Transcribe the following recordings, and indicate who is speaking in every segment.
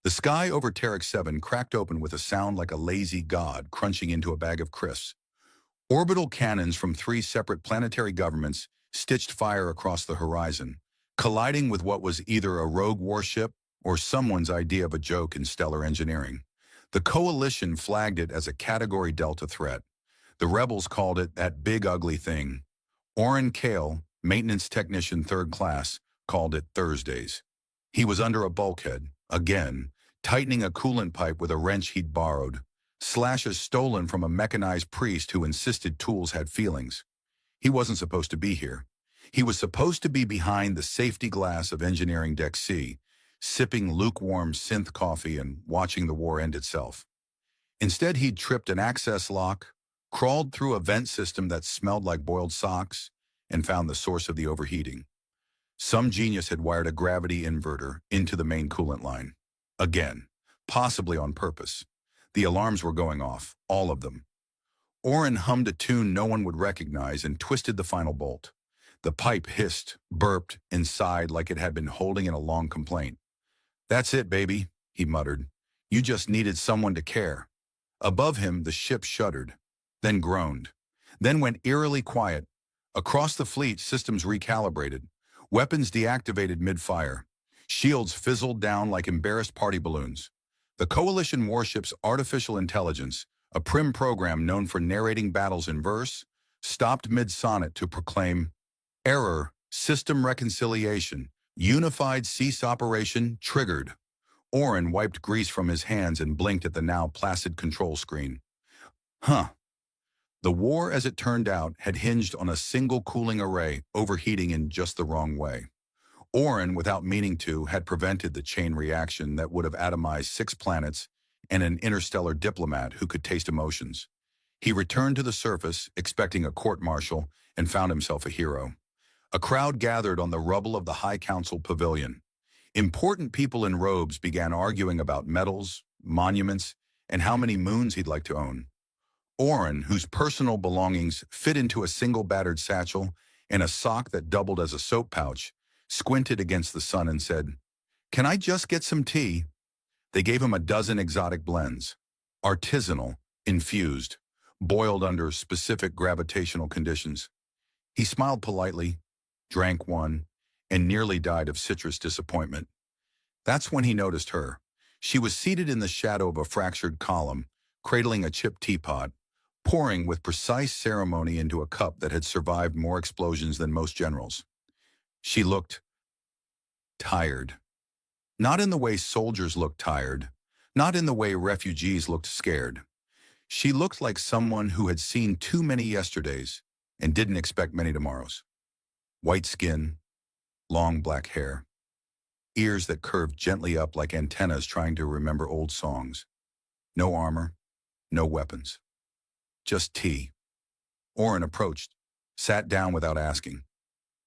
Speaker 1: The sky over Tarex 7 cracked open with a sound like a lazy god crunching into a bag of crisps. Orbital cannons from three separate planetary governments stitched fire across the horizon, colliding with what was either a rogue warship or someone's idea of a joke in stellar engineering. The coalition flagged it as a Category Delta threat. The rebels called it that big ugly thing. Orrin Kale, maintenance technician 3rd class, called it Thursdays. He was under a bulkhead, again, tightening a coolant pipe with a wrench he'd borrowed, slashes stolen from a mechanized priest who insisted tools had feelings. He wasn't supposed to be here. He was supposed to be behind the safety glass of Engineering Deck C, sipping lukewarm synth coffee and watching the war end itself. Instead, he'd tripped an access lock, crawled through a vent system that smelled like boiled socks, and found the source of the overheating. Some genius had wired a gravity inverter into the main coolant line. Again, possibly on purpose. The alarms were going off, all of them. Orrin hummed a tune no one would recognize and twisted the final bolt. The pipe hissed, burped, and sighed like it had been holding in a long complaint. "That's it, baby," he muttered. "You just needed someone to care." Above him, the ship shuddered, then groaned, then went eerily quiet. Across the fleet, systems recalibrated, weapons deactivated mid-fire. Shields fizzled down like embarrassed party balloons. The Coalition warship's artificial intelligence, a prim program known for narrating battles in verse, stopped mid-sonnet to proclaim, "Error, system reconciliation, unified cease operation triggered." Orrin wiped grease from his hands and blinked at the now placid control screen. Huh. The war, as it turned out, had hinged on a single cooling array overheating in just the wrong way. Orrin, without meaning to, had prevented the chain reaction that would have atomized 6 planets and an interstellar diplomat who could taste emotions. He returned to the surface, expecting a court-martial, and found himself a hero. A crowd gathered on the rubble of the High Council pavilion. Important people in robes began arguing about medals, monuments, and how many moons he'd like to own. Orrin, whose personal belongings fit into a single battered satchel and a sock that doubled as a soap pouch, squinted against the sun and said, "Can I just get some tea?" They gave him a dozen exotic blends. Artisanal, infused, boiled under specific gravitational conditions. He smiled politely, drank one, and nearly died of citrus disappointment. That's when he noticed her. She was seated in the shadow of a fractured column, cradling a chipped teapot, pouring with precise ceremony into a cup that had survived more explosions than most generals. She looked tired. Not in the way soldiers looked tired, not in the way refugees looked scared. She looked like someone who had seen too many yesterdays and didn't expect many tomorrows. White skin, long black hair, ears that curved gently up like antennas trying to remember old songs. No armor, no weapons. Just tea. Orrin approached, sat down without asking.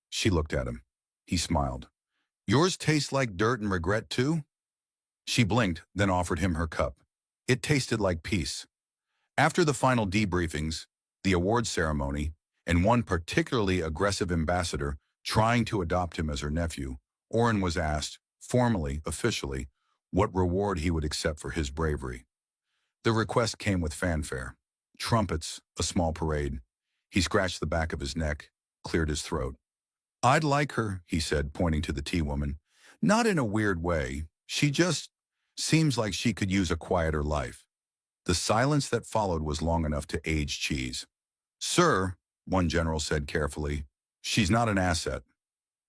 Speaker 1: She looked at him. He smiled. "Yours tastes like dirt and regret too?" She blinked, then offered him her cup. It tasted like peace. After the final debriefings, the award ceremony, and one particularly aggressive ambassador trying to adopt him as her nephew, Orrin was asked, formally, officially, what reward he would accept for his bravery. The request came with fanfare. Trumpets, a small parade. He scratched the back of his neck, cleared his throat. "I'd like her," he said, pointing to the tea woman. "Not in a weird way. She just seems like she could use a quieter life." The silence that followed was long enough to age cheese. "Sir," one general said carefully, "she's not an asset."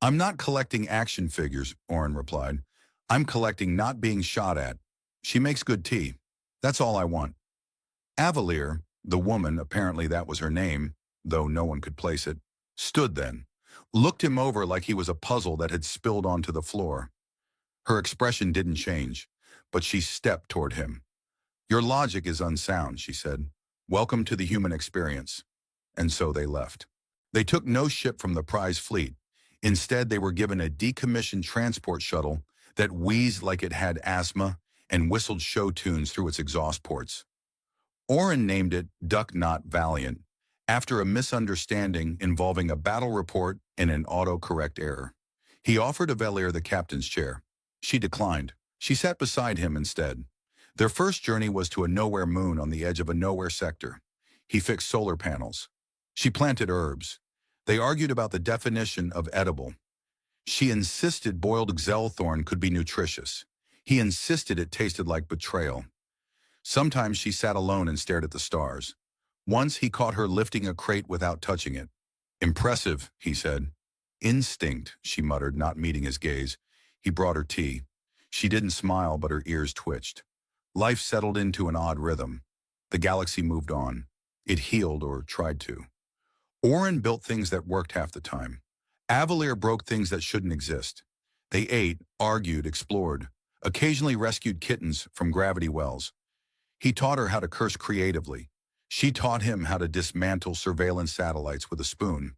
Speaker 1: "I'm not collecting action figures," Orrin replied. "I'm collecting not being shot at. She makes good tea. That's all I want." Avalier, the woman, apparently that was her name, though no one could place it, stood then, looked him over like he was a puzzle that had spilled onto the floor. Her expression didn't change, but she stepped toward him. "Your logic is unsound," she said. "Welcome to the human experience." And so they left. They took no ship from the prize fleet. Instead, they were given a decommissioned transport shuttle that wheezed like it had asthma and whistled show tunes through its exhaust ports. Orrin named it Duck Not Valiant, after a misunderstanding involving a battle report and an autocorrect error. He offered Avalier the captain's chair. She declined, She sat beside him instead. Their first journey was to a nowhere moon on the edge of a nowhere sector. He fixed solar panels. She planted herbs. They argued about the definition of edible. She insisted boiled xelthorn could be nutritious. He insisted it tasted like betrayal. Sometimes she sat alone and stared at the stars. Once he caught her lifting a crate without touching it. Impressive, he said. Instinct, she muttered, not meeting his gaze. He brought her tea. She didn't smile, but her ears twitched. Life settled into an odd rhythm. The galaxy moved on. It healed, or tried to. Oren built things that worked half the time. Avalier broke things that shouldn't exist. They ate, argued, explored, occasionally rescued kittens from gravity wells. He taught her how to curse creatively. She taught him how to dismantle surveillance satellites with a spoon.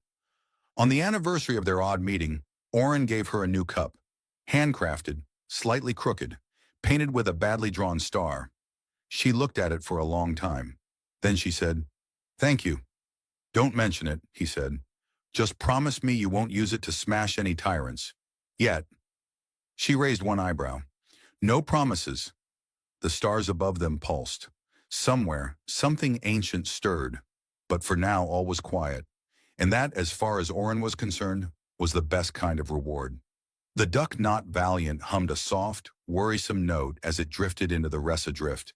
Speaker 1: On the anniversary of their odd meeting, Oren gave her a new cup, handcrafted, slightly crooked, painted with a badly drawn star. She looked at it for a long time. Then she said, "Thank you." "Don't mention it," he said. "Just promise me you won't use it to smash any tyrants. Yet." She raised one eyebrow. "No promises." The stars above them pulsed. Somewhere, something ancient stirred. But for now, all was quiet. And that, as far as Oren was concerned, was the best kind of reward. The duck not valiant hummed a soft, worrisome note as it drifted into the Ressa Drift,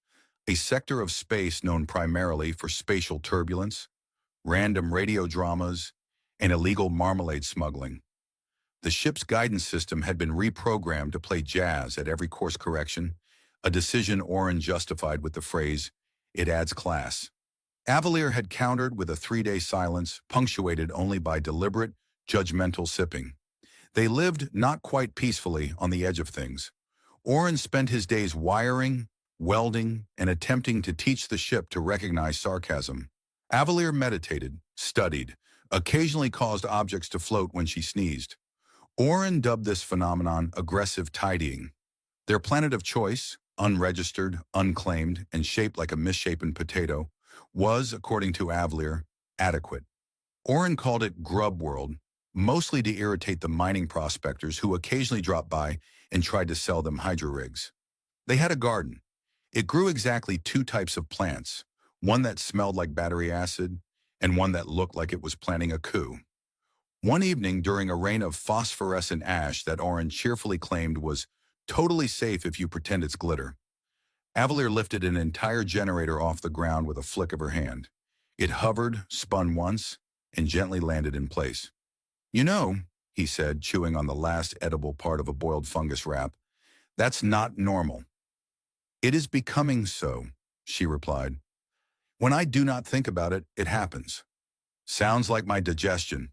Speaker 1: a sector of space known primarily for spatial turbulence, random radio dramas, and illegal marmalade smuggling. The ship's guidance system had been reprogrammed to play jazz at every course correction, a decision Oren justified with the phrase, "It adds class." Avalier had countered with a 3-day silence punctuated only by deliberate, judgmental sipping. They lived not quite peacefully on the edge of things. Oren spent his days wiring, welding, and attempting to teach the ship to recognize sarcasm. Avalier meditated, studied, occasionally caused objects to float when she sneezed. Oren dubbed this phenomenon aggressive tidying. Their planet of choice, unregistered, unclaimed, and shaped like a misshapen potato, was, according to Avalier, adequate. Oren called it Grub World, mostly to irritate the mining prospectors who occasionally dropped by and tried to sell them hydro rigs. They had a garden. It grew exactly 2 types of plants, one that smelled like battery acid and one that looked like it was planning a coup. One evening during a rain of phosphorescent ash that Oren cheerfully claimed was totally safe if you pretend it's glitter, Avalier lifted an entire generator off the ground with a flick of her hand. It hovered, spun once, and gently landed in place. "You know," he said, chewing on the last edible part of a boiled fungus wrap, "that's not normal." "It is becoming so," she replied. "When I do not think about it, it happens. Sounds like my digestion."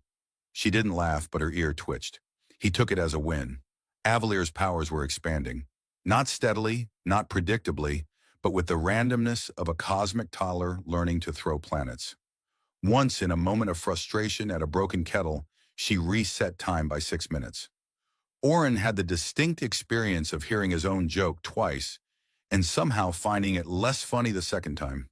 Speaker 1: She didn't laugh, but her ear twitched. He took it as a win. Avalier's powers were expanding. Not steadily, not predictably, but with the randomness of a cosmic toddler learning to throw planets. Once, in a moment of frustration at a broken kettle, she reset time by 6 minutes. Oren had the distinct experience of hearing his own joke twice and somehow finding it less funny the second time.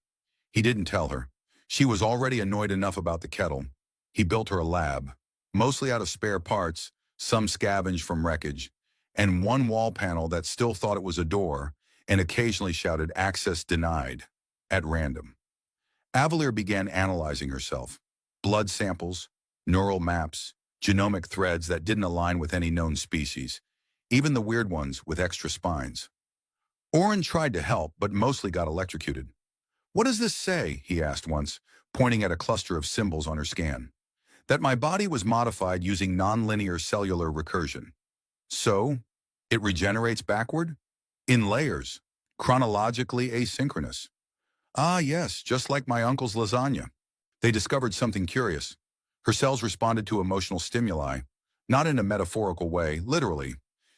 Speaker 1: He didn't tell her. She was already annoyed enough about the kettle. He built her a lab, mostly out of spare parts, some scavenged from wreckage, and one wall panel that still thought it was a door and occasionally shouted "access denied" at random. Avalier began analyzing herself. Blood samples, neural maps, genomic threads that didn't align with any known species, even the weird ones with extra spines. Oren tried to help, but mostly got electrocuted. "What does this say?" he asked once, pointing at a cluster of symbols on her scan. "That my body was modified using nonlinear cellular recursion. So, it regenerates backward? In layers, chronologically asynchronous. Ah, yes, just like my uncle's lasagna." They discovered something curious. Her cells responded to emotional stimuli, not in a metaphorical way, literally.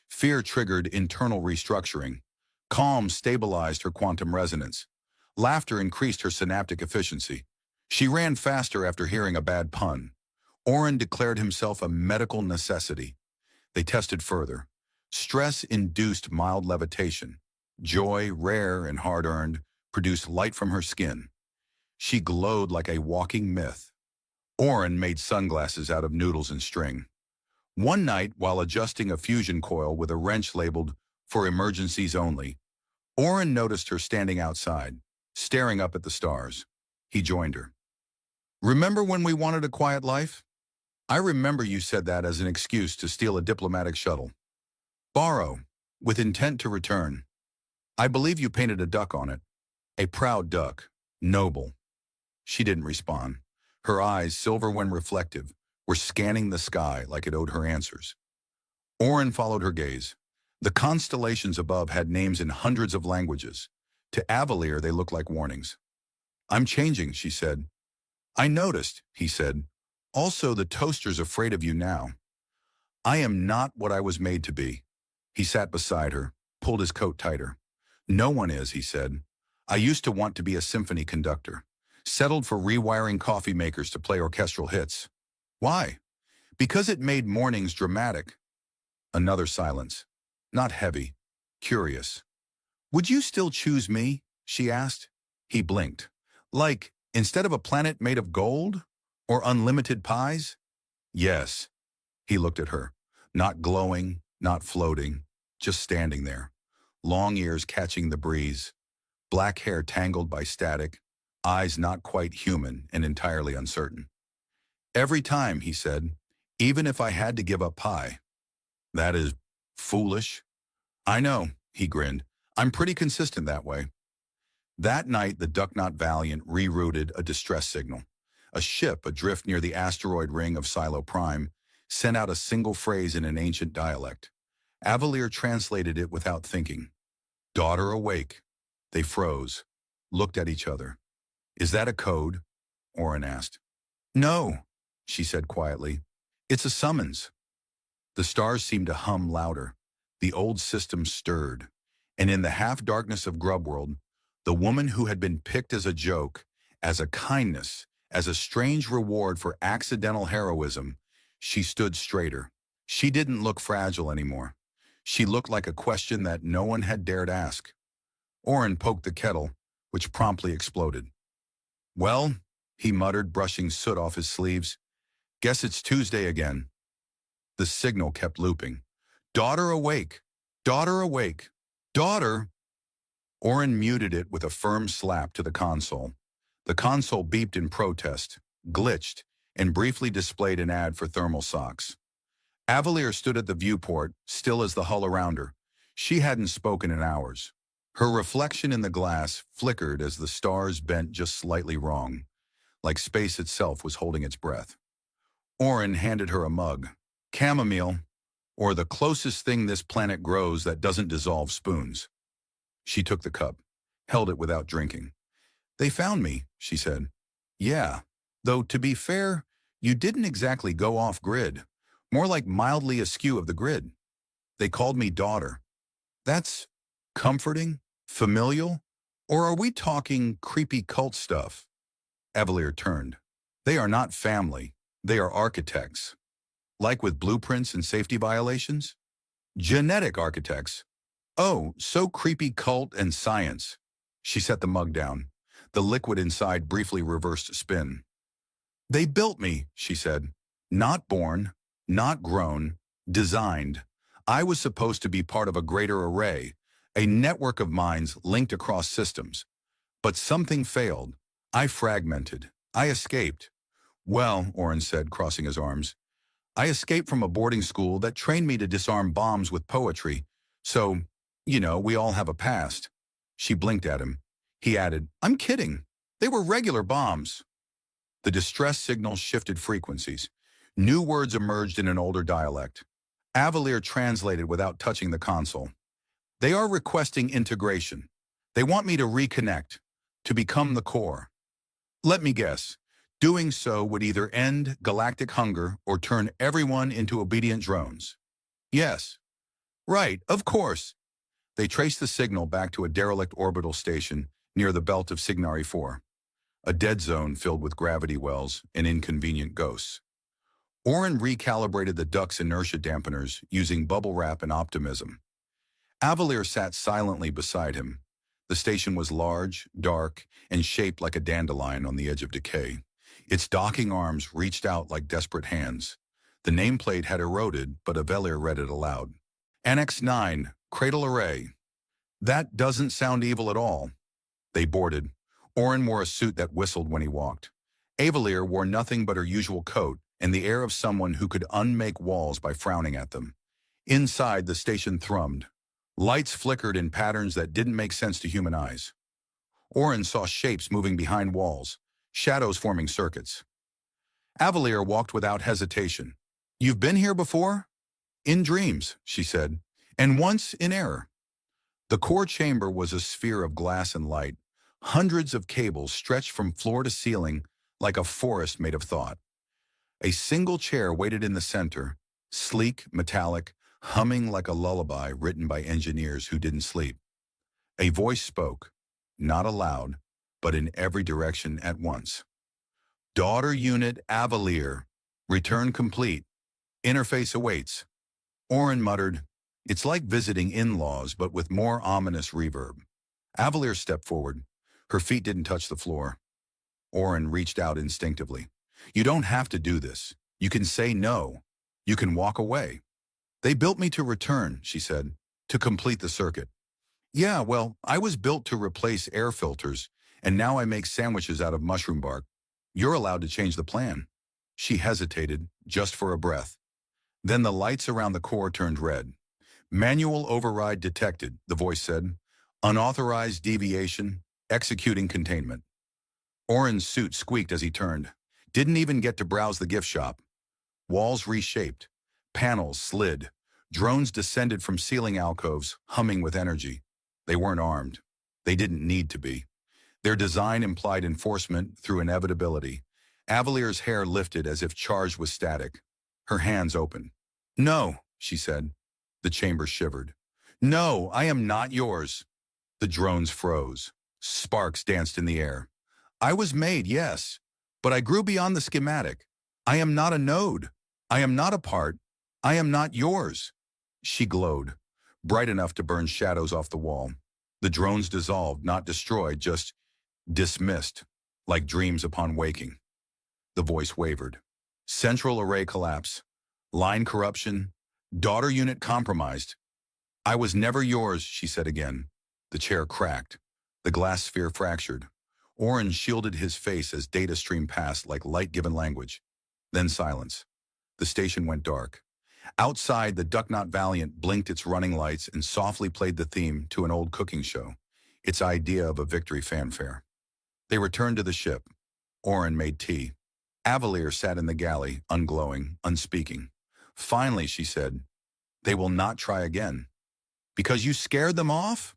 Speaker 1: Fear triggered internal restructuring. Calm stabilized her quantum resonance. Laughter increased her synaptic efficiency. She ran faster after hearing a bad pun. Oren declared himself a medical necessity. They tested further. Stress-induced mild levitation. Joy, rare and hard-earned, produced light from her skin. She glowed like a walking myth. Oren made sunglasses out of noodles and string. One night, while adjusting a fusion coil with a wrench labeled for emergencies only. Oren noticed her standing outside, staring up at the stars. He joined her. Remember when we wanted a quiet life? I remember you said that as an excuse to steal a diplomatic shuttle. Borrow, with intent to return. I believe you painted a duck on it. A proud duck. Noble. She didn't respond. Her eyes, silver when reflective, were scanning the sky like it owed her answers. Oren followed her gaze. The constellations above had names in hundreds of languages. To Avalier, they looked like warnings. I'm changing, she said. I noticed, he said. Also, the toaster's afraid of you now. I am not what I was made to be. He sat beside her, pulled his coat tighter. No one is, he said. I used to want to be a symphony conductor. Settled for rewiring coffee makers to play orchestral hits. Why? Because it made mornings dramatic. Another silence. Not heavy. Curious. Would you still choose me? She asked. He blinked. Like, instead of a planet made of gold? Or unlimited pies? Yes. He looked at her. Not glowing, not floating, just standing there. Long ears catching the breeze. Black hair tangled by static. Eyes not quite human and entirely uncertain. Every time, he said, even if I had to give up pie. That is foolish. I know, he grinned. I'm pretty consistent that way. That night, the Duck-Not Valiant rerouted a distress signal. A ship adrift near the asteroid ring of Silo Prime sent out a single phrase in an ancient dialect. Avalier translated it without thinking. Daughter awake. They froze, looked at each other. Is that a code? Oren asked. No, she said quietly. It's a summons. The stars seemed to hum louder. The old system stirred. And in the half-darkness of Grubworld, the woman who had been picked as a joke, as a kindness, as a strange reward for accidental heroism, she stood straighter. She didn't look fragile anymore. She looked like a question that no one had dared ask. Oren poked the kettle, which promptly exploded. Well, he muttered, brushing soot off his sleeves. Guess it's Tuesday again. The signal kept looping. Daughter awake! Daughter awake! Daughter! Oren muted it with a firm slap to the console. The console beeped in protest, glitched, and briefly displayed an ad for thermal socks. Avalier stood at the viewport, still as the hull around her. She hadn't spoken in hours. Her reflection in the glass flickered as the stars bent just slightly wrong, like space itself was holding its breath. Oren handed her a mug. Chamomile, or the closest thing this planet grows that doesn't dissolve spoons. She took the cup, held it without drinking. They found me, she said. Yeah, though to be fair, you didn't exactly go off-grid, more like mildly askew of the grid. They called me daughter. That's comforting, familial, or are we talking creepy cult stuff? Avalier turned. They are not family, they are architects. Like with blueprints and safety violations? Genetic architects. Oh, so creepy cult and science. She set the mug down. The liquid inside briefly reversed spin. They built me, she said. Not born, not grown, designed. I was supposed to be part of a greater array, a network of minds linked across systems. But something failed. I fragmented. I escaped. Well, Oren said, crossing his arms, I escaped from a boarding school that trained me to disarm bombs with poetry. So, we all have a past. She blinked at him. He added, I'm kidding. They were regular bombs. The distress signal shifted frequencies. New words emerged in an older dialect. Avalier translated without touching the console. They are requesting integration. They want me to reconnect, to become the core. Let me guess. Doing so would either end galactic hunger or turn everyone into obedient drones. Yes. Right, of course. They traced the signal back to a derelict orbital station near the belt of Signari 4, a dead zone filled with gravity wells and inconvenient ghosts. Oren recalibrated the duck's inertia dampeners using bubble wrap and optimism. Avalier sat silently beside him. The station was large, dark, and shaped like a dandelion on the edge of decay. Its docking arms reached out like desperate hands. The nameplate had eroded, but Avalier read it aloud. Annex 9, Cradle array. That doesn't sound evil at all. They boarded. Oren wore a suit that whistled when he walked. Avalier wore nothing but her usual coat and the air of someone who could unmake walls by frowning at them. Inside, the station thrummed. Lights flickered in patterns that didn't make sense to human eyes. Oren saw shapes moving behind walls, shadows forming circuits. Avalier walked without hesitation. "You've been here before?" "In dreams," she said, "and once in error." The core chamber was a sphere of glass and light. Hundreds of cables stretched from floor to ceiling like a forest made of thought. A single chair waited in the center, sleek, metallic, humming like a lullaby written by engineers who didn't sleep. A voice spoke, not aloud, but in every direction at once. "Daughter Unit Avalier. Return complete. Interface awaits." Oren muttered, "It's like visiting in-laws, but with more ominous reverb." Avalier stepped forward. Her feet didn't touch the floor. Oren reached out instinctively. "You don't have to do this. You can say no. You can walk away." "They built me to return," she said, "to complete the circuit." "Yeah, well, I was built to replace air filters, and now I make sandwiches out of mushroom bark. You're allowed to change the plan." She hesitated, just for a breath. Then the lights around the core turned red. "Manual override detected," the voice said. "Unauthorized deviation, executing containment." Oren's suit squeaked as he turned. Didn't even get to browse the gift shop. Walls reshaped. Panels slid. Drones descended from ceiling alcoves, humming with energy. They weren't armed. They didn't need to be. Their design implied enforcement through inevitability. Avalier's hair lifted as if charged with static. Her hands open. "No," she said. The chamber shivered. "No, I am not yours." The drones froze. Sparks danced in the air. "I was made, yes, but I grew beyond the schematic. I am not a node. I am not a part. I am not yours." She glowed, bright enough to burn shadows off the wall. The drones dissolved, not destroyed, just dismissed, like dreams upon waking. The voice wavered. "Central array collapse. Line corruption. Daughter unit compromised." "I was never yours," she said again. The chair cracked. The glass sphere fractured. Oren shielded his face as data streamed past like light-given language. Then silence. The station went dark. Outside, the Ducknot Valiant blinked its running lights and softly played the theme to an old cooking show, its idea of a victory fanfare. They returned to the ship. Oren made tea. Avalier sat in the galley, unglowing, unspeaking. Finally, she said, "They will not try again." "Because you scared them off?"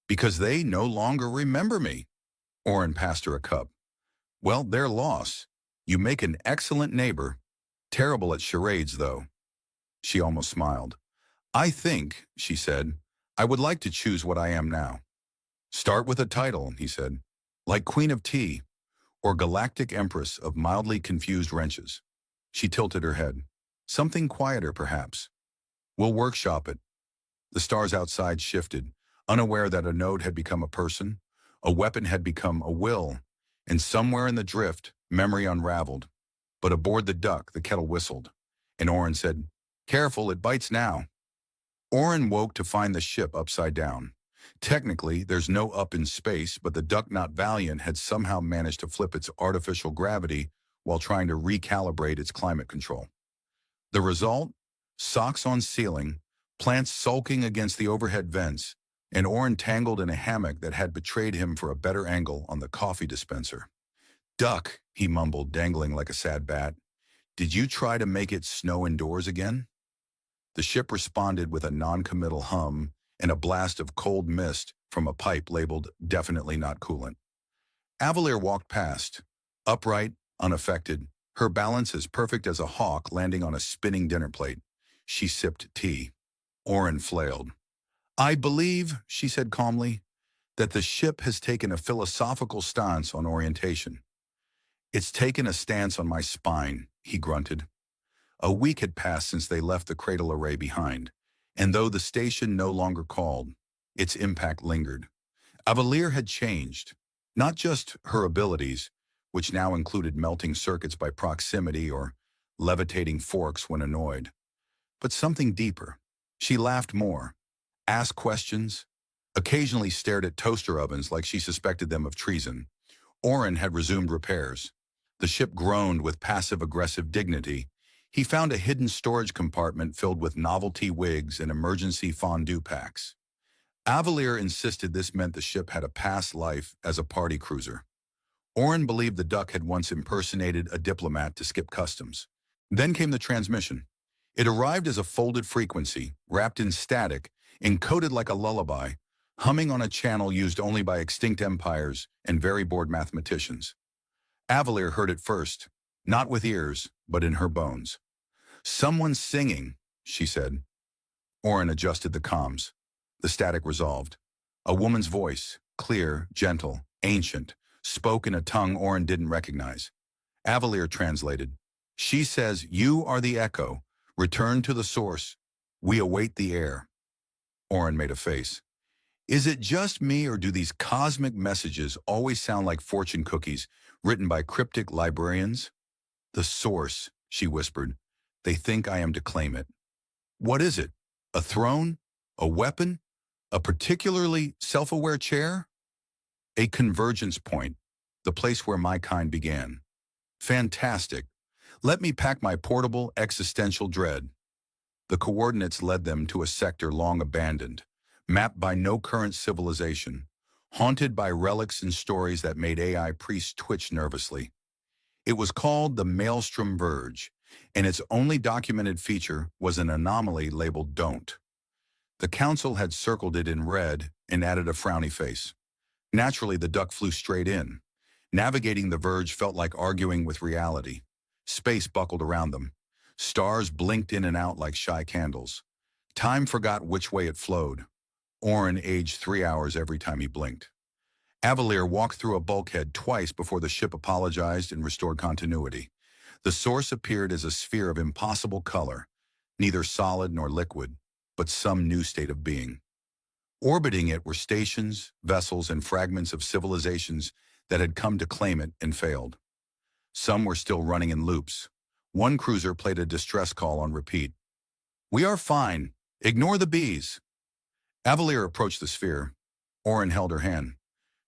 Speaker 1: "Because they no longer remember me." Oren passed her a cup. "Well, their loss. You make an excellent neighbor. Terrible at charades, though." She almost smiled. "I think," she said, "I would like to choose what I am now." "Start with a title," he said, "like Queen of Tea, or Galactic Empress of Mildly Confused Wrenches." She tilted her head. "Something quieter, perhaps." "We'll workshop it." The stars outside shifted, unaware that a node had become a person, a weapon had become a will, and somewhere in the drift, memory unraveled. But aboard the Duck, the kettle whistled, and Oren said, "Careful, it bites now." Oren woke to find the ship upside down. Technically, there's no up in space, but the Ducknot Valiant had somehow managed to flip its artificial gravity while trying to recalibrate its climate control. The result? Socks on ceiling, plants sulking against the overhead vents, and Oren tangled in a hammock that had betrayed him for a better angle on the coffee dispenser. "Duck," he mumbled, dangling like a sad bat. "Did you try to make it snow indoors again?" The ship responded with a non-committal hum and a blast of cold mist from a pipe labeled "definitely not coolant." Avalier walked past, upright, unaffected, her balance as perfect as a hawk landing on a spinning dinner plate. She sipped tea. Oren flailed. "I believe," she said calmly, "that the ship has taken a philosophical stance on orientation." "It's taken a stance on my spine," he grunted. A week had passed since they left the cradle array behind, and though the station no longer called, its impact lingered. Avalier had changed, not just her abilities, which now included melting circuits by proximity or levitating forks when annoyed, but something deeper. She laughed more. asked questions, occasionally stared at toaster ovens like she suspected them of treason. Oren had resumed repairs. The ship groaned with passive-aggressive dignity. He found a hidden storage compartment filled with novelty wigs and emergency fondue packs. Avalier insisted this meant the ship had a past life as a party cruiser. Oren believed the duck had once impersonated a diplomat to skip customs. Then came the transmission. It arrived as a folded frequency, wrapped in static, encoded like a lullaby, humming on a channel used only by extinct empires and very bored mathematicians. Avalier heard it first, not with ears, but in her bones. "Someone's singing," she said. Oren adjusted the comms. The static resolved. A woman's voice, clear, gentle, ancient, spoke in a tongue Oren didn't recognize. Avalier translated. "She says, 'You are the echo. Return to the source. We await the air.'" Oren made a face. "Is it just me, or do these cosmic messages always sound like fortune cookies written by cryptic librarians?" "The source," she whispered. "They think I am to claim it." "What is it? A throne? A weapon? A particularly self-aware chair?" "A convergence point, the place where my kind began." "Fantastic. Let me pack my portable existential dread." The coordinates led them to a sector long abandoned, mapped by no current civilization, haunted by relics and stories that made AI priests twitch nervously. It was called the Maelstrom Verge, and its only documented feature was an anomaly labeled "Don't." The council had circled it in red and added a frowny face. Naturally, the duck flew straight in. Navigating the verge felt like arguing with reality. Space buckled around them. Stars blinked in and out like shy candles. Time forgot which way it flowed. Oren aged 3 hours every time he blinked. Avalier walked through a bulkhead twice before the ship apologized and restored continuity. The source appeared as a sphere of impossible color, neither solid nor liquid, but some new state of being. Orbiting it were stations, vessels, and fragments of civilizations that had come to claim it and failed. Some were still running in loops. One cruiser played a distress call on repeat. "We are fine. Ignore the bees." Avalier approached the sphere. Oren held her hand.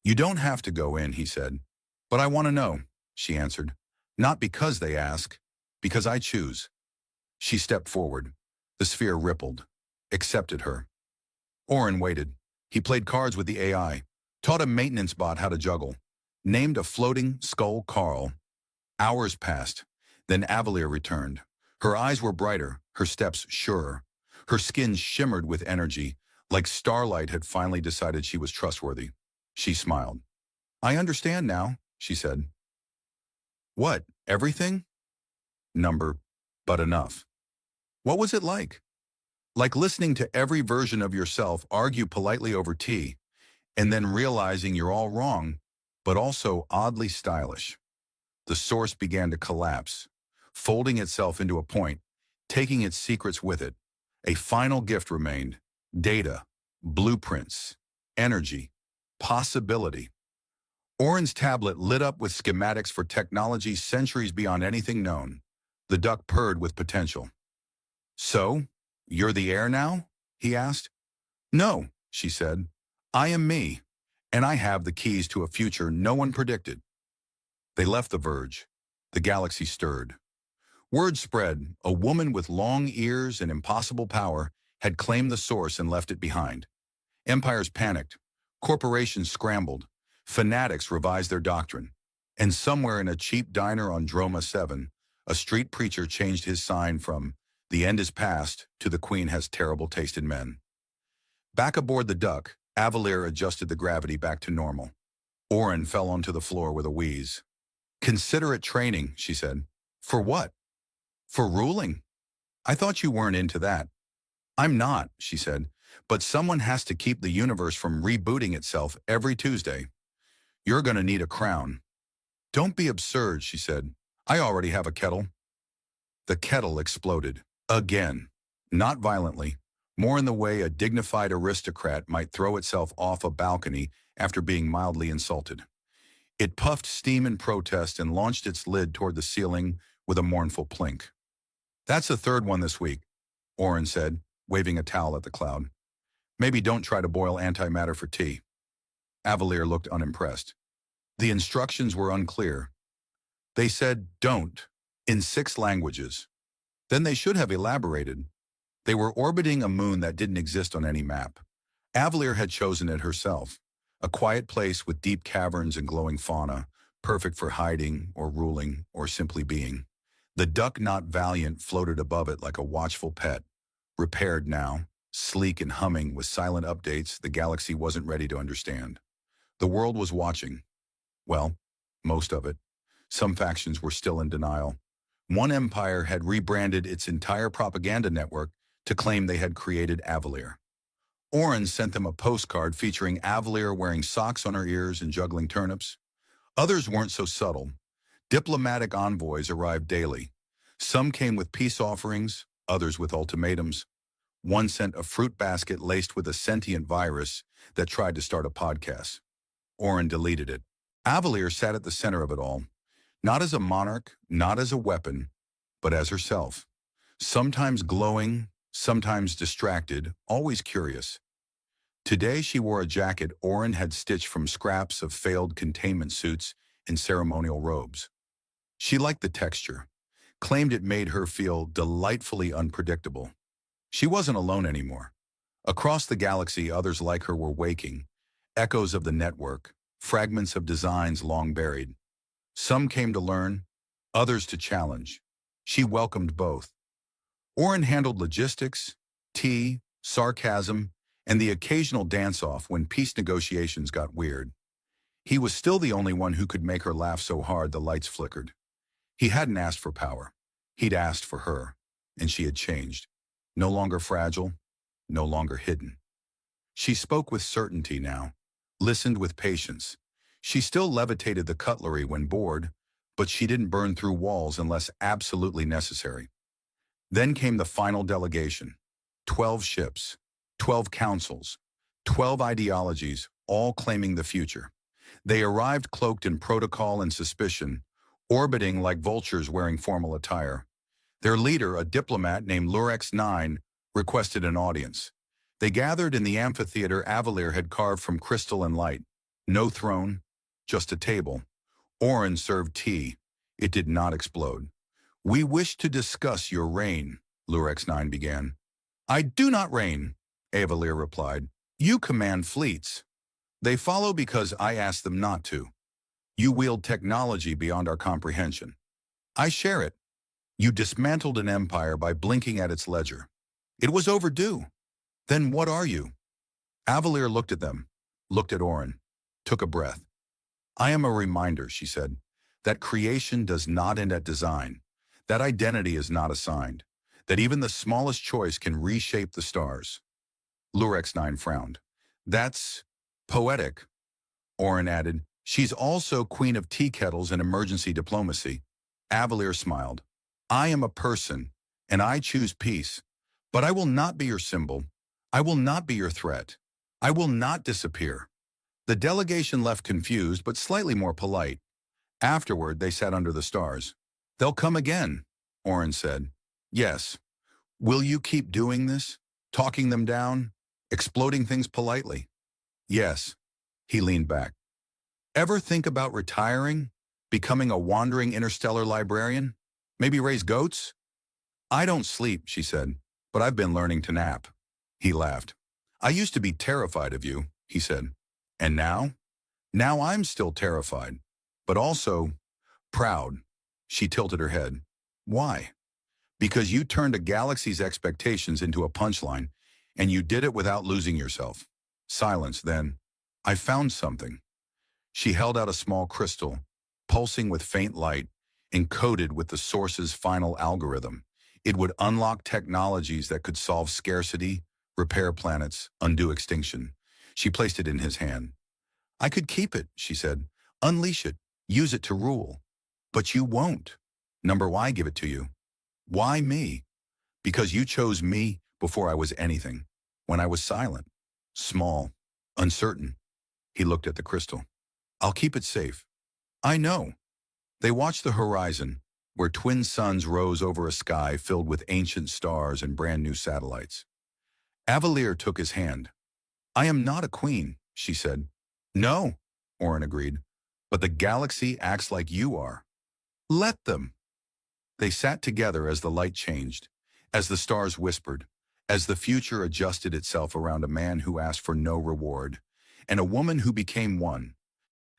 Speaker 1: "You don't have to go in," he said. "But I want to know," she answered. "Not because they ask, because I choose." She stepped forward. The sphere rippled, accepted her. Oren waited. He played cards with the AI, taught a maintenance bot how to juggle, named a floating skull Carl. Hours passed. Then Avalier returned. Her eyes were brighter, her steps surer. Her skin shimmered with energy, like starlight had finally decided she was trustworthy. She smiled. "I understand now," she said. "What, everything?" "Number, but enough." "What was it like?" "Like listening to every version of yourself argue politely over tea, and then realizing you're all wrong, but also oddly stylish." The source began to collapse, folding itself into a point, taking its secrets with it. A final gift remained: data, blueprints, energy, possibility. Oren's tablet lit up with schematics for technology centuries beyond anything known. The duck purred with potential. "So, you're the heir now?" he asked. "No," she said. "I am me, and I have the keys to a future no one predicted." They left the verge. The galaxy stirred. Word spread: a woman with long ears and impossible power had claimed the source and left it behind. Empires panicked. Corporations scrambled. Fanatics revised their doctrine. And somewhere in a cheap diner on Droma 7, a street preacher changed his sign from "The end is past" to "The Queen has terrible taste in men." Back aboard the duck, Avalier adjusted the gravity back to normal. Oren fell onto the floor with a wheeze. "Consider it training," she said. "For what?" "For ruling. I thought you weren't into that." "I'm not," she said, "but someone has to keep the universe from rebooting itself every Tuesday. You're going to need a crown." "Don't be absurd," she said. "I already have a kettle." The kettle exploded. Again. Not violently. More in the way a dignified aristocrat might throw itself off a balcony after being mildly insulted. It puffed steam in protest and launched its lid toward the ceiling with a mournful plink. "That's the third one this week," Oren said, waving a towel at the cloud. Maybe don't try to boil antimatter for tea. Avalier looked unimpressed. The instructions were unclear. They said, don't, in 6 languages. Then they should have elaborated. They were orbiting a moon that didn't exist on any map. Avalier had chosen it herself, a quiet place with deep caverns and glowing fauna, perfect for hiding or ruling or simply being. The duck not valiant floated above it like a watchful pet, repaired now, sleek and humming with silent updates the galaxy wasn't ready to understand. The world was watching. Well, most of it. Some factions were still in denial. One empire had rebranded its entire propaganda network to claim they had created Avalier. Oren sent them a postcard featuring Avalier wearing socks on her ears and juggling turnips. Others weren't so subtle. Diplomatic envoys arrived daily. Some came with peace offerings, others with ultimatums. One sent a fruit basket laced with a sentient virus that tried to start a podcast. Oren deleted it. Avalier sat at the center of it all, not as a monarch, not as a weapon, but as herself. Sometimes glowing, sometimes distracted, always curious. Today she wore a jacket Oren had stitched from scraps of failed containment suits and ceremonial robes. She liked the texture, claimed it made her feel delightfully unpredictable. She wasn't alone anymore. Across the galaxy, others like her were waking, echoes of the network, fragments of designs long buried. Some came to learn, others to challenge. She welcomed both. Oren handled logistics, tea, sarcasm, and the occasional dance-off when peace negotiations got weird. He was still the only one who could make her laugh so hard the lights flickered. He hadn't asked for power. He'd asked for her, and she had changed. No longer fragile, no longer hidden. She spoke with certainty now, listened with patience. She still levitated the cutlery when bored, but she didn't burn through walls unless absolutely necessary. Then came the final delegation. 12 ships, 12 councils, 12 ideologies, all claiming the future. They arrived cloaked in protocol and suspicion, orbiting like vultures wearing formal attire. Their leader, a diplomat named Lurex 9, requested an audience. They gathered in the amphitheater Avalier had carved from crystal and light. No throne, just a table. Oren served tea. It did not explode. "We wish to discuss your reign," Lurex 9 began. "I do not reign," Avalier replied. "You command fleets. They follow because I asked them not to. You wield technology beyond our comprehension. I share it. You dismantled an empire by blinking at its ledger. It was overdue. Then what are you?" Avalier looked at them, looked at Oren, took a breath. "I am a reminder," she said, "that creation does not end at design, that identity is not assigned, that even the smallest choice can reshape the stars." Lurex 9 frowned. "That's poetic." Oren added, "She's also queen of tea kettles and emergency diplomacy." Avalier smiled. "I am a person, and I choose peace, but I will not be your symbol. I will not be your threat. I will not disappear." The delegation left confused, but slightly more polite. Afterward, they sat under the stars. "They'll come again," Oren said. "Yes. Will you keep doing this? Talking them down? Exploding things politely?" "Yes." He leaned back. "Ever think about retiring? Becoming a wandering interstellar librarian? Maybe raise goats?" "I don't sleep," she said, "but I've been learning to nap." He laughed. "I used to be terrified of you," he said. "And now?" "Now I'm still terrified, but also proud." She tilted her head. "Why?" "Because you turned a galaxy's expectations into a punchline, and you did it without losing yourself." Silence, then. "I found something." She held out a small crystal, pulsing with faint light, encoded with the source's final algorithm. It would unlock technologies that could solve scarcity, repair planets, undo extinction. She placed it in his hand. "I could keep it," she said. "Unleash it. Use it to rule." "But you won't." "Number why give it to you?" "Why me?" "Because you chose me before I was anything. When I was silent, small, uncertain." He looked at the crystal. "I'll keep it safe." "I know." They watched the horizon, where twin suns rose over a sky filled with ancient stars and brand new satellites. Avalier took his hand. I am not a queen, she said. No, Orin agreed, but the galaxy acts like you are. Let them. They sat together as the light changed, as the stars whispered, as the future adjusted itself around a man who asked for no reward, and a woman who became one.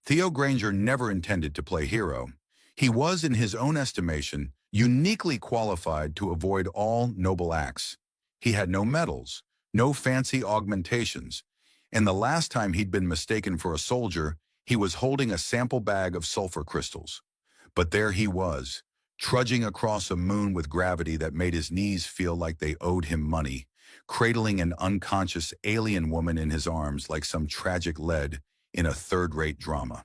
Speaker 1: Theo Granger never intended to play hero. He was, in his own estimation, uniquely qualified to avoid all noble acts. He had no medals, no fancy augmentations, and the last time he'd been mistaken for a soldier, he was holding a sample bag of sulfur crystals. But there he was, trudging across a moon with gravity that made his knees feel like they owed him money, cradling an unconscious alien woman in his arms like some tragic lead in a third-rate drama.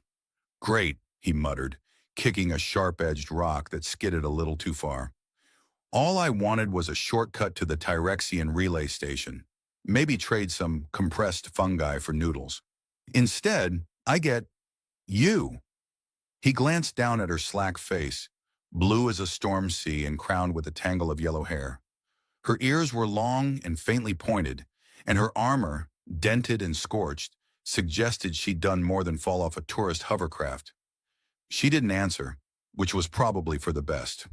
Speaker 1: Great, he muttered, kicking a sharp-edged rock that skidded a little too far. All I wanted was a shortcut to the Tyrexian relay station. Maybe trade some compressed fungi for noodles. Instead, I get you. He glanced down at her slack face, blue as a storm sea and crowned with a tangle of yellow hair. Her ears were long and faintly pointed, and her armor, dented and scorched, suggested she'd done more than fall off a tourist hovercraft. She didn't answer, which was probably for the best.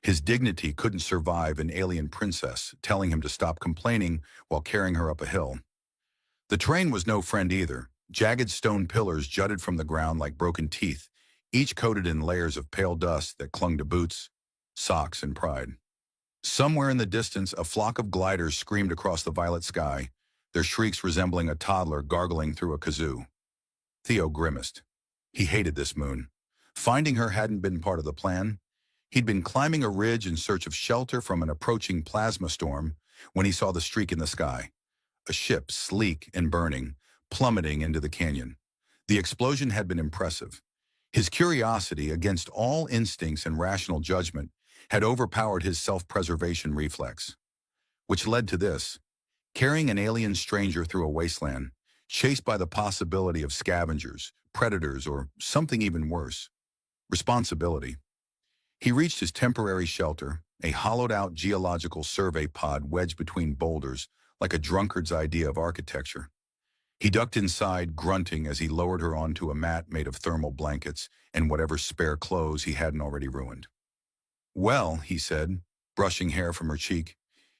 Speaker 1: His dignity couldn't survive an alien princess telling him to stop complaining while carrying her up a hill. The train was no friend either. Jagged stone pillars jutted from the ground like broken teeth, each coated in layers of pale dust that clung to boots, socks, and pride. Somewhere in the distance, a flock of gliders screamed across the violet sky, their shrieks resembling a toddler gargling through a kazoo. Theo grimaced. He hated this moon. Finding her hadn't been part of the plan. He'd been climbing a ridge in search of shelter from an approaching plasma storm when he saw the streak in the sky. A ship, sleek and burning, plummeting into the canyon. The explosion had been impressive. His curiosity, against all instincts and rational judgment, had overpowered his self-preservation reflex. Which led to this: carrying an alien stranger through a wasteland, chased by the possibility of scavengers, predators, or something even worse. Responsibility. He reached his temporary shelter, a hollowed-out geological survey pod wedged between boulders, like a drunkard's idea of architecture. He ducked inside, grunting as he lowered her onto a mat made of thermal blankets and whatever spare clothes he hadn't already ruined. Well, he said, brushing hair from her cheek,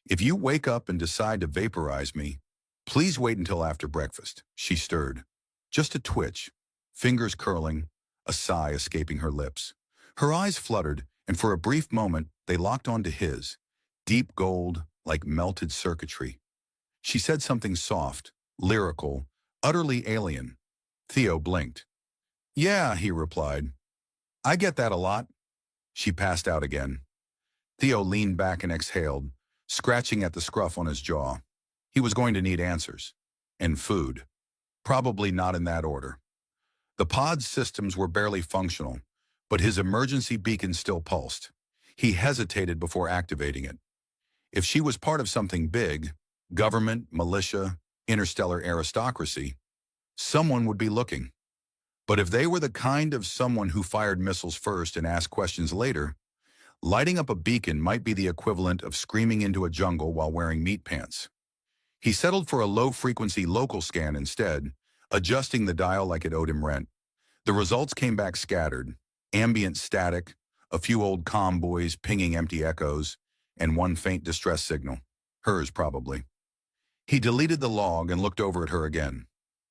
Speaker 1: if you wake up and decide to vaporize me, please wait until after breakfast. She stirred. Just a twitch, fingers curling, a sigh escaping her lips. Her eyes fluttered, and for a brief moment they locked onto his, deep gold, like melted circuitry. She said something soft, lyrical, utterly alien. Theo blinked. Yeah, he replied. I get that a lot. She passed out again. Theo leaned back and exhaled, scratching at the scruff on his jaw. He was going to need answers. And food. Probably not in that order. The pod's systems were barely functional, but his emergency beacon still pulsed. He hesitated before activating it. If she was part of something big, government, militia, interstellar aristocracy, someone would be looking. But if they were the kind of someone who fired missiles first and asked questions later, lighting up a beacon might be the equivalent of screaming into a jungle while wearing meat pants. He settled for a low-frequency local scan instead, adjusting the dial like it owed him rent. The results came back scattered, ambient static, a few old comm buoys pinging empty echoes, and one faint distress signal. Hers, probably. He deleted the log and looked over at her again.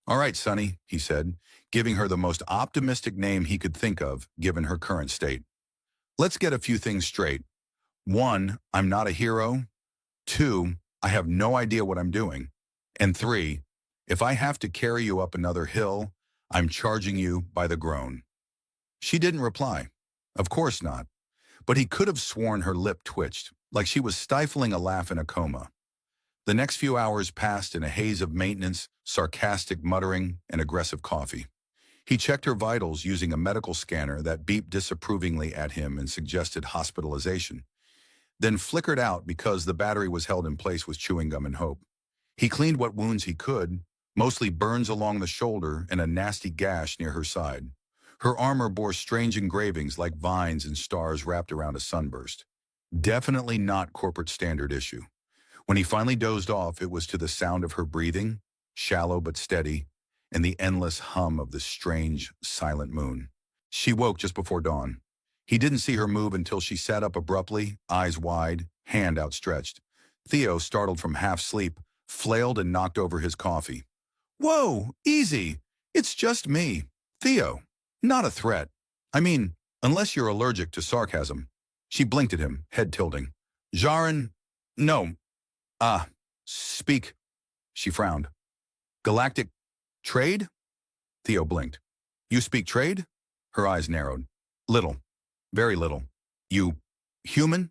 Speaker 1: All right, Sonny, he said, giving her the most optimistic name he could think of, given her current state. Let's get a few things straight. 1, I'm not a hero. 2, I have no idea what I'm doing. And 3, if I have to carry you up another hill, I'm charging you by the groan. She didn't reply. Of course not. But he could have sworn her lip twitched, like she was stifling a laugh in a coma. The next few hours passed in a haze of maintenance, sarcastic muttering, and aggressive coffee. He checked her vitals using a medical scanner that beeped disapprovingly at him and suggested hospitalization, then flickered out because the battery was held in place with chewing gum and hope. He cleaned what wounds he could, mostly burns along the shoulder and a nasty gash near her side. Her armor bore strange engravings like vines and stars wrapped around a sunburst. Definitely not corporate standard issue. When he finally dozed off, it was to the sound of her breathing, shallow but steady, and the endless hum of the strange, silent moon. She woke just before dawn. He didn't see her move until she sat up abruptly, eyes wide, hand outstretched. Theo, startled from half-sleep, flailed and knocked over his coffee. "Whoa, easy! It's just me. Theo, not a threat. I mean, unless you're allergic to sarcasm." She blinked at him, head tilting. "Jaren, no. Speak." She frowned. "Galactic trade?" Theo blinked. "You speak trade?" Her eyes narrowed. "Little. Very little. You human?"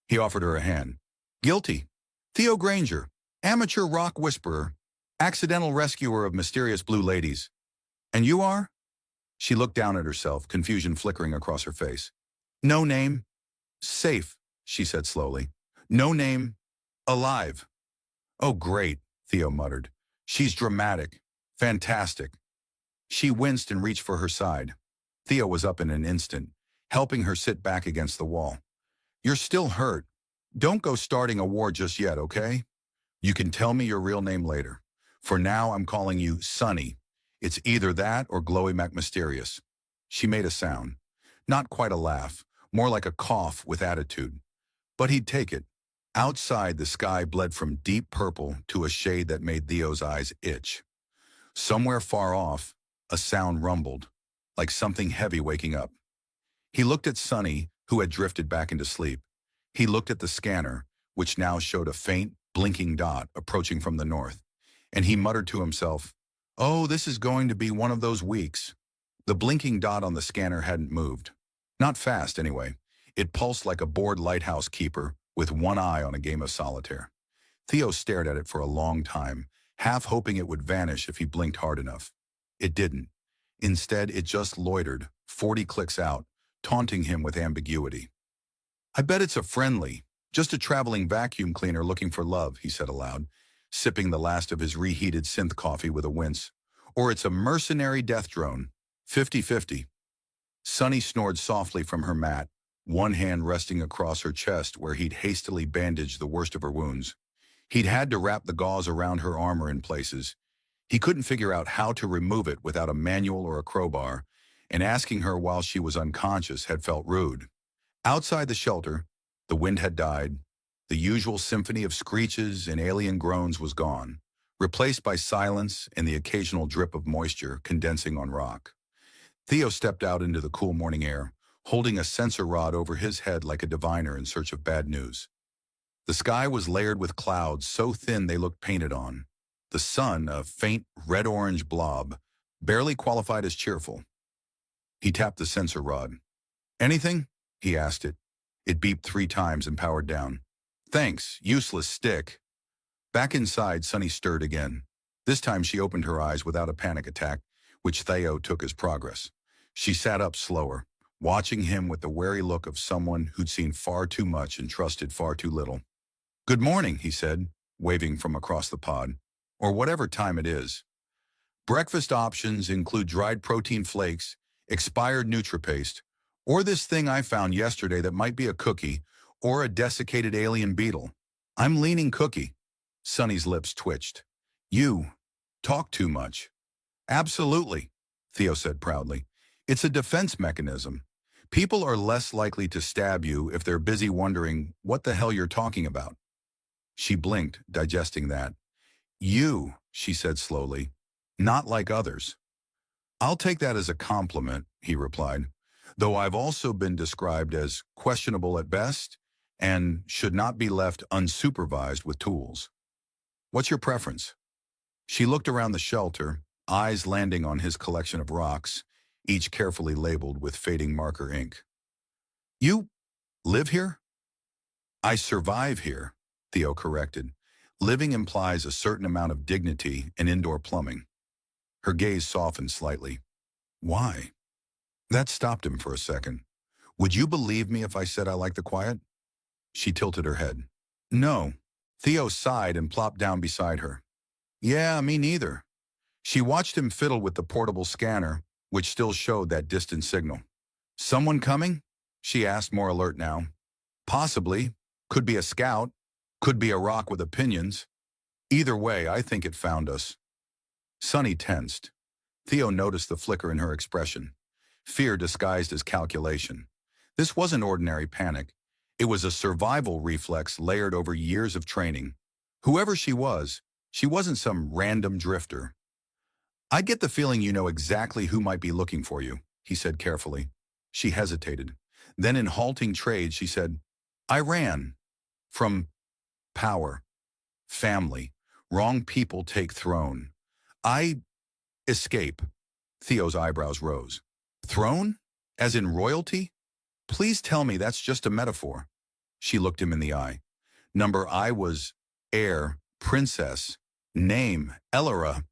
Speaker 1: He offered her a hand. "Guilty. Theo Granger, amateur rock whisperer, accidental rescuer of mysterious blue ladies. And you are?" She looked down at herself, confusion flickering across her face. "No name. Safe," she said slowly. "No name. Alive." "Oh, great," Theo muttered. "She's dramatic. Fantastic." She winced and reached for her side. Theo was up in an instant, helping her sit back against the wall. "You're still hurt. Don't go starting a war just yet, okay? You can tell me your real name later. For now, I'm calling you Sonny. It's either that or Glowy McMysterious." She made a sound. Not quite a laugh, more like a cough with attitude. But he'd take it. Outside, the sky bled from deep purple to a shade that made Theo's eyes itch. Somewhere far off, a sound rumbled, like something heavy waking up. He looked at Sonny, who had drifted back into sleep. He looked at the scanner, which now showed a faint, blinking dot approaching from the north, and he muttered to himself, "Oh, this is going to be one of those weeks." The blinking dot on the scanner hadn't moved. Not fast, anyway. It pulsed like a bored lighthouse keeper with one eye on a game of solitaire. Theo stared at it for a long time, half hoping it would vanish if he blinked hard enough. It didn't. Instead, it just loitered, 40 clicks out, taunting him with ambiguity. "I bet it's a friendly, just a traveling vacuum cleaner looking for love," he said aloud, sipping the last of his reheated synth coffee with a wince. "Or it's a mercenary death drone. 50-50. Sonny snored softly from her mat, one hand resting across her chest where he'd hastily bandaged the worst of her wounds. He'd had to wrap the gauze around her armor in places. He couldn't figure out how to remove it without a manual or a crowbar, and asking her while she was unconscious had felt rude. Outside the shelter, the wind had died. The usual symphony of screeches and alien groans was gone, replaced by silence and the occasional drip of moisture condensing on rock. Theo stepped out into the cool morning air, holding a sensor rod over his head like a diviner in search of bad news. The sky was layered with clouds so thin they looked painted on. The sun, a faint red-orange blob, barely qualified as cheerful. He tapped the sensor rod. "Anything?" he asked it. It beeped 3 times and powered down. "Thanks, useless stick." Back inside, Sonny stirred again. This time she opened her eyes without a panic attack, which Theo took as progress. She sat up slower, watching him with the wary look of someone who'd seen far too much and trusted far too little. "Good morning," he said, waving from across the pod. "Or whatever time it is. Breakfast options include dried protein flakes, expired NutriPaste, or this thing I found yesterday that might be a cookie, or a desiccated alien beetle. I'm leaning cookie." Sonny's lips twitched. "You talk too much." "Absolutely," Theo said proudly. "It's a defense mechanism. People are less likely to stab you if they're busy wondering what the hell you're talking about." She blinked, digesting that. "You," she said slowly, "not like others." "I'll take that as a compliment," he replied, "though I've also been described as questionable at best and should not be left unsupervised with tools. What's your preference?" She looked around the shelter, eyes landing on his collection of rocks, each carefully labeled with fading marker ink. "You live here?" "I survive here," Theo corrected. Living implies a certain amount of dignity and indoor plumbing. Her gaze softened slightly. "Why?" That stopped him for a second. "Would you believe me if I said I like the quiet?" She tilted her head. "No." Theo sighed and plopped down beside her. "Yeah, me neither." She watched him fiddle with the portable scanner, which still showed that distant signal. "Someone coming?" she asked, more alert now. "Possibly. Could be a scout. Could be a rock with opinions. Either way, I think it found us." Sunny tensed. Theo noticed the flicker in her expression. Fear disguised as calculation. This wasn't ordinary panic. It was a survival reflex layered over years of training. Whoever she wasn't some random drifter. "I get the feeling you know exactly who might be looking for you," he said carefully. She hesitated. Then in halting trade, she said, "I ran. From power. Family. Wrong people take throne. I escape." Theo's eyebrows rose. "Throne? As in royalty? Please tell me that's just a metaphor." She looked him in the eye. "Number I was heir, princess, name, Elora."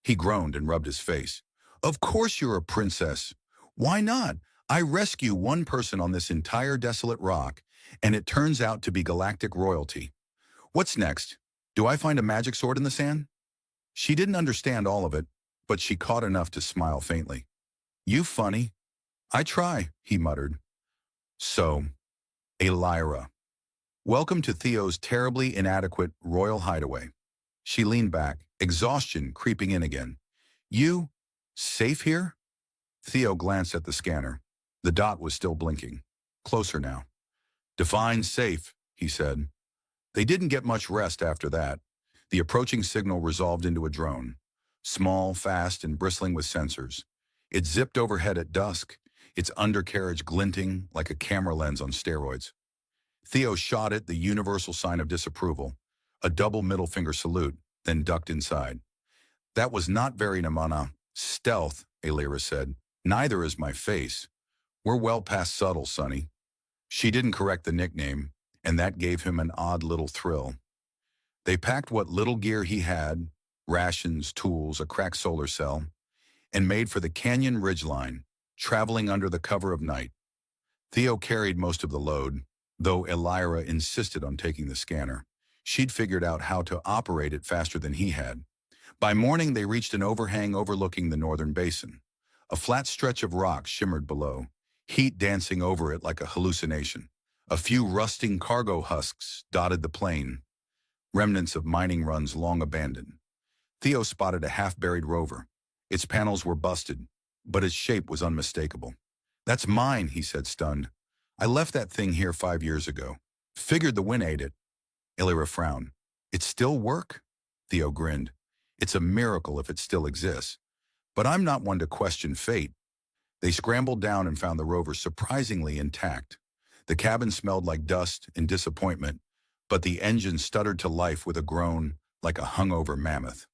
Speaker 1: He groaned and rubbed his face. "Of course you're a princess. Why not? I rescue one person on this entire desolate rock, and it turns out to be galactic royalty. What's next? Do I find a magic sword in the sand?" She didn't understand all of it, but she caught enough to smile faintly. "You funny." "I try," he muttered. "So, Elira. Welcome to Theo's terribly inadequate royal hideaway." She leaned back, exhaustion creeping in again. "You safe here?" Theo glanced at the scanner. The dot was still blinking. Closer now. "Define safe," he said. They didn't get much rest after that. The approaching signal resolved into a drone. Small, fast, and bristling with sensors. It zipped overhead at dusk, its undercarriage glinting like a camera lens on steroids. Theo shot it the universal sign of disapproval, a double middle finger salute, then ducked inside. "That was not very namana. Stealth," Elira said. "Neither is my face. We're well past subtle, Sonny." She didn't correct the nickname, and that gave him an odd little thrill. They packed what little gear he had, rations, tools, a cracked solar cell, and made for the canyon ridgeline, traveling under the cover of night. Theo carried most of the load, though Elira insisted on taking the scanner. She'd figured out how to operate it faster than he had. By morning, they reached an overhang overlooking the northern basin. A flat stretch of rock shimmered below, heat dancing over it like a hallucination. A few rusting cargo husks dotted the plain, remnants of mining runs long abandoned. Theo spotted a half-buried rover. Its panels were busted, but its shape was unmistakable. "That's mine," he said, stunned. "I left that thing here 5 years ago. Figured the wind ate it." Elira frowned. "It still work?" Theo grinned. "It's a miracle if it still exists. But I'm not one to question fate." They scrambled down and found the rover surprisingly intact. The cabin smelled like dust and disappointment, but the engine stuttered to life with a groan like a hungover mammoth.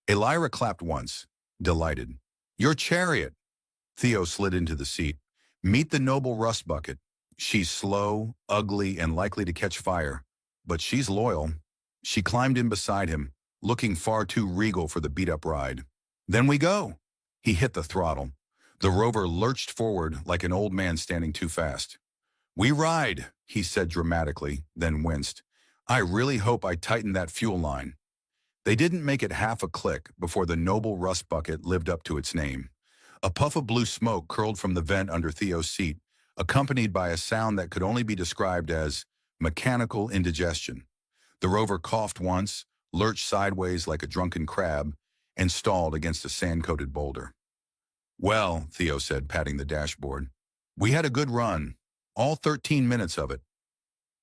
Speaker 1: Elira clapped once, delighted. "Your chariot!" Theo slid into the seat. "Meet the noble rust bucket. She's slow, ugly, and likely to catch fire, but she's loyal." She climbed in beside him, looking far too regal for the beat-up ride. "Then we go." He hit the throttle. The rover lurched forward like an old man standing too fast. "We ride," he said dramatically, then winced. "I really hope I tightened that fuel line." They didn't make it half a click before the noble rust bucket lived up to its name. A puff of blue smoke curled from the vent under Theo's seat, accompanied by a sound that could only be described as mechanical indigestion. The rover coughed once, lurched sideways like a drunken crab, and stalled against a sand-coated boulder. "Well," Theo said, patting the dashboard, "we had a good run, all 13 minutes of it."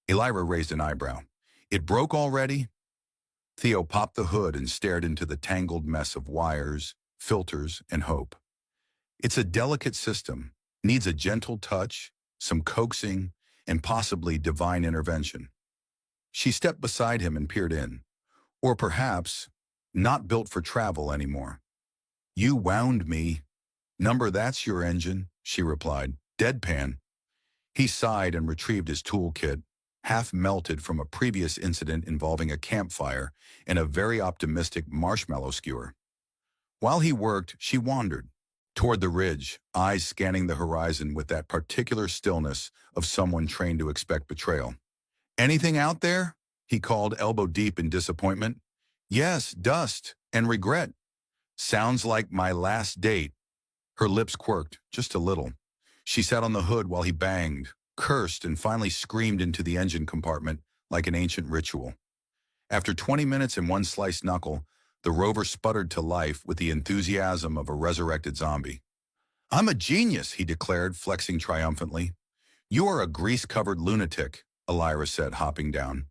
Speaker 1: Elira raised an eyebrow. "It broke already?" Theo popped the hood and stared into the tangled mess of wires, filters, and hope. "It's a delicate system, needs a gentle touch, some coaxing, and possibly divine intervention." She stepped beside him and peered in. "Or perhaps, not built for travel anymore." "You wound me." "Number that's your engine," she replied, deadpan. He sighed and retrieved his toolkit, half melted from a previous incident involving a campfire and a very optimistic marshmallow skewer. While he worked, she wandered toward the ridge, eyes scanning the horizon with that particular stillness of someone trained to expect betrayal. "Anything out there?" he called, elbow deep in disappointment. "Yes, dust and regret. Sounds like my last date." Her lips quirked, just a little. She sat on the hood while he banged, cursed, and finally screamed into the engine compartment like an ancient ritual. After 20 minutes and one sliced knuckle, The rover sputtered to life with the enthusiasm of a resurrected zombie. "I'm a genius," he declared, flexing triumphantly. "You are a grease-covered lunatic," Elira said, hopping down.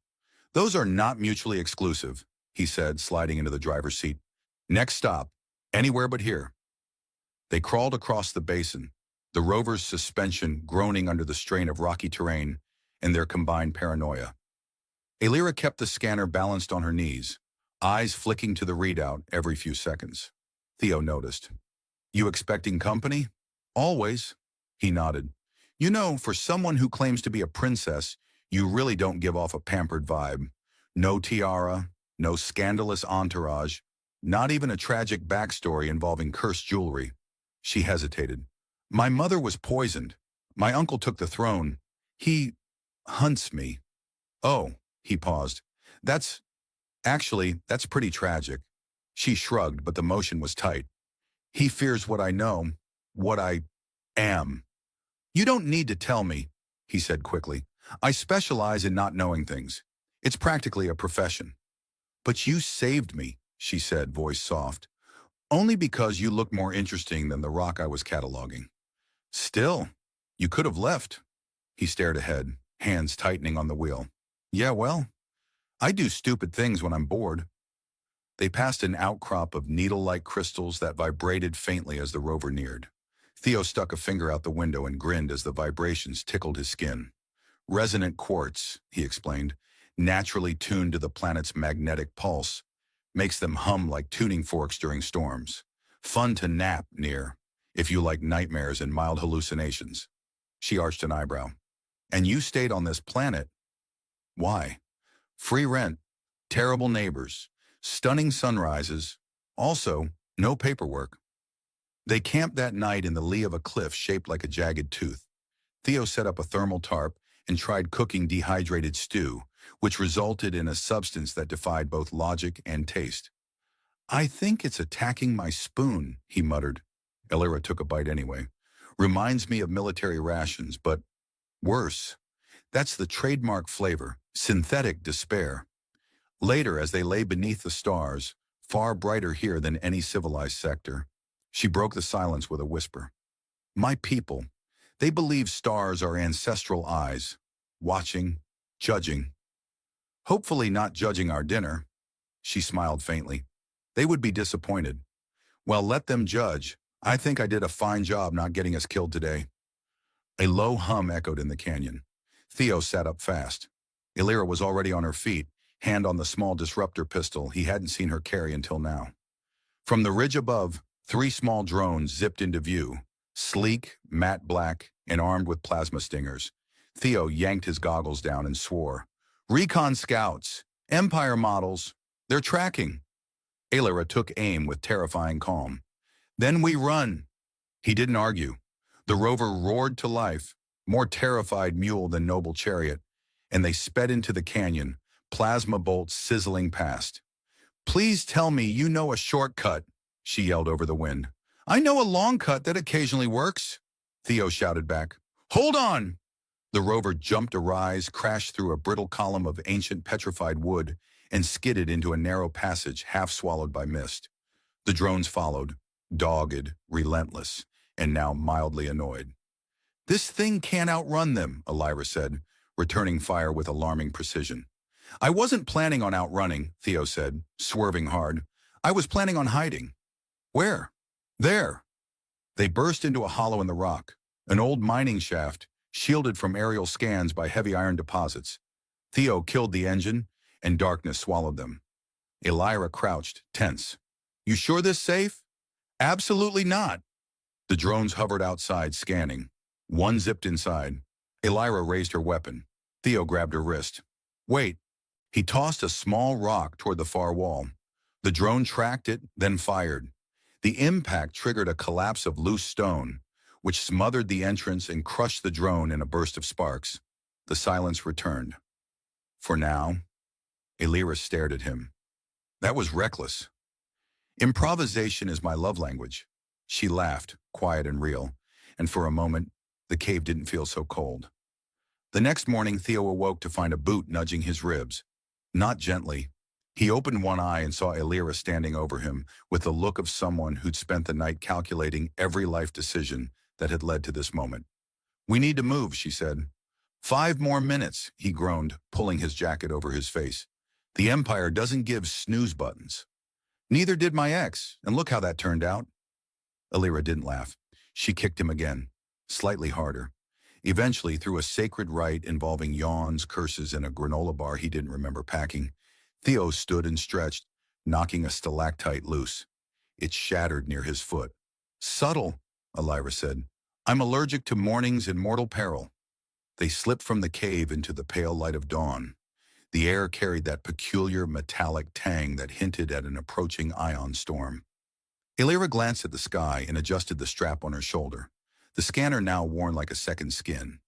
Speaker 1: "Those are not mutually exclusive," he said, sliding into the driver's seat. "Next stop, anywhere but here." They crawled across the basin, the rover's suspension groaning under the strain of rocky terrain and their combined paranoia. Elira kept the scanner balanced on her knees, eyes flicking to the readout every few seconds. Theo noticed. "You expecting company?" "Always," he nodded. "You know, for someone who claims to be a princess, you really don't give off a pampered vibe. No tiara, no scandalous entourage, not even a tragic backstory involving cursed jewelry." She hesitated. "My mother was poisoned. My uncle took the throne. He hunts me." "Oh," he paused. That's pretty tragic." She shrugged, but the motion was tight. "He fears what I know, what I am." "You don't need to tell me," he said quickly. "I specialize in not knowing things. It's practically a profession." "But you saved me," she said, voice soft. "Only because you looked more interesting than the rock I was cataloging." "Still, you could have left." He stared ahead, hands tightening on the wheel. "Yeah, well, I do stupid things when I'm bored." They passed an outcrop of needle-like crystals that vibrated faintly as the rover neared. Theo stuck a finger out the window and grinned as the vibrations tickled his skin. "Resonant quartz," he explained, "naturally tuned to the planet's magnetic pulse. Makes them hum like tuning forks during storms. Fun to nap near, if you like nightmares and mild hallucinations." She arched an eyebrow. "And you stayed on this planet?" "Why?" "Free rent, terrible neighbors, stunning sunrises, also no paperwork." They camped that night in the lee of a cliff shaped like a jagged tooth. Theo set up a thermal tarp and tried cooking dehydrated stew, which resulted in a substance that defied both logic and taste. "I think it's attacking my spoon," he muttered. Elira took a bite anyway. "Reminds me of military rations, but worse. That's the trademark flavor, synthetic despair." Later, as they lay beneath the stars, far brighter here than any civilized sector, she broke the silence with a whisper. "My people, they believe stars are ancestral eyes, watching, judging. Hopefully not judging our dinner." She smiled faintly. "They would be disappointed." "Well, let them judge. I think I did a fine job not getting us killed today." A low hum echoed in the canyon. Theo sat up fast. Elira was already on her feet, hand on the small disruptor pistol he hadn't seen her carry until now. From the ridge above, 3 small drones zipped into view, sleek, matte black, and armed with plasma stingers. Theo yanked his goggles down and swore. "Recon scouts, Empire models, they're tracking." Elira took aim with terrifying calm. "Then we run." He didn't argue. The rover roared to life, more terrified mule than noble chariot, and they sped into the canyon, plasma bolts sizzling past. "Please tell me you know a shortcut," she yelled over the wind. "I know a long cut that occasionally works," Theo shouted back. "Hold on!" The rover jumped a rise, crashed through a brittle column of ancient petrified wood, and skidded into a narrow passage half swallowed by mist. The drones followed, dogged, relentless, and now mildly annoyed. "This thing can't outrun them," Elira said, returning fire with alarming precision. "I wasn't planning on outrunning," Theo said, swerving hard. "I was planning on hiding." "Where?" "There." They burst into a hollow in the rock, an old mining shaft, shielded from aerial scans by heavy iron deposits. Theo killed the engine, and darkness swallowed them. Elira crouched, tense. "You sure this safe?" "Absolutely not." The drones hovered outside, scanning. One zipped inside. Elira raised her weapon. Theo grabbed her wrist. "Wait." He tossed a small rock toward the far wall. The drone tracked it, then fired. The impact triggered a collapse of loose stone, which smothered the entrance and crushed the drone in a burst of sparks. The silence returned. For now, Elira stared at him. "That was reckless." "Improvisation is my love language." She laughed, quiet and real, and for a moment, the cave didn't feel so cold. The next morning, Theo awoke to find a boot nudging his ribs. Not gently. He opened one eye and saw Elira standing over him with the look of someone who'd spent the night calculating every life decision that had led to this moment. "We need to move," she said. "5 more minutes," he groaned, pulling his jacket over his face. "The Empire doesn't give snooze buttons." "Neither did my ex, and look how that turned out." Elira didn't laugh. She kicked him again, slightly harder. Eventually, through a sacred rite involving yawns, curses, and a granola bar he didn't remember packing, Theo stood and stretched, knocking a stalactite loose. It shattered near his foot. "Subtle," Elira said. "I'm allergic to mornings in mortal peril." They slipped from the cave into the pale light of dawn. The air carried that peculiar metallic tang that hinted at an approaching ion storm. Elira glanced at the sky and adjusted the strap on her shoulder, the scanner now worn like a second skin.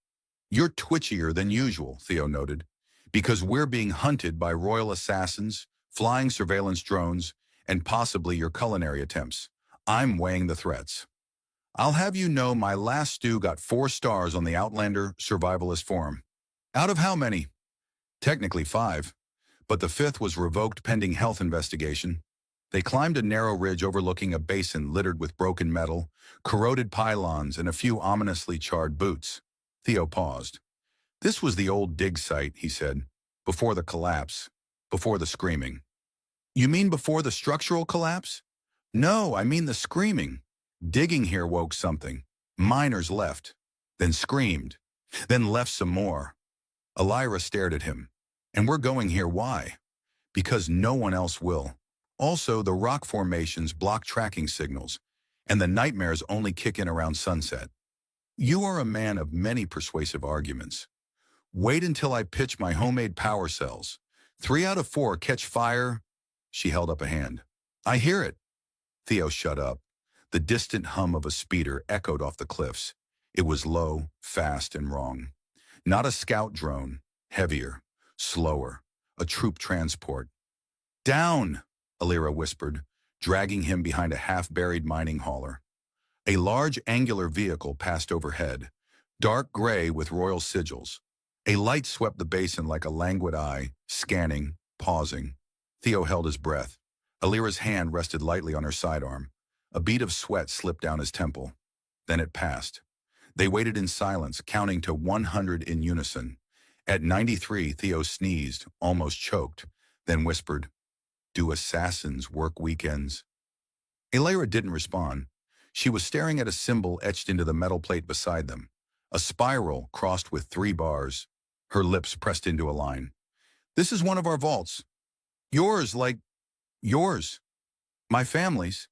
Speaker 1: "You're twitchier than usual," Theo noted, "because we're being hunted by royal assassins, flying surveillance drones, and possibly your culinary attempts. I'm weighing the threats. I'll have you know my last stew got 4 stars on the Outlander Survivalist Forum. Out of how many?" "Technically 5, but the 5th was revoked pending health investigation." They climbed a narrow ridge overlooking a basin littered with broken metal, corroded pylons, and a few ominously charred boots. Theo paused. "This was the old dig site," he said, "before the collapse, before the screaming." "You mean before the structural collapse?" "No, I mean the screaming. Digging here woke something. Miners left, then screamed, then left some more." Elira stared at him. "And we're going here why? Because no one else will. Also, the rock formations block tracking signals, and the nightmares only kick in around sunset." "You are a man of many persuasive arguments. Wait until I pitch my homemade power cells. 3 out of 4 catch fire." She held up a hand. "I hear it." Theo shut up. The distant hum of a speeder echoed off the cliffs. It was low, fast, and wrong. Not a scout drone, heavier, slower, a troop transport. "Down!" Elira whispered, dragging him behind a half-buried mining hauler. A large angular vehicle passed overhead, dark gray with royal sigils. A light swept the basin like a languid eye, scanning, pausing. Theo held his breath. Elira's hand rested lightly on her sidearm. A bead of sweat slipped down his temple. Then it passed. They waited in silence, counting to 100 in unison. At 93, Theo sneezed, almost choked, then whispered, "Do assassins work weekends?" Elira didn't respond. She was staring at a symbol etched into the metal plate beside them, a spiral crossed with 3 bars. Her lips pressed into a line. "This is one of our vaults. Yours, like yours. My family's.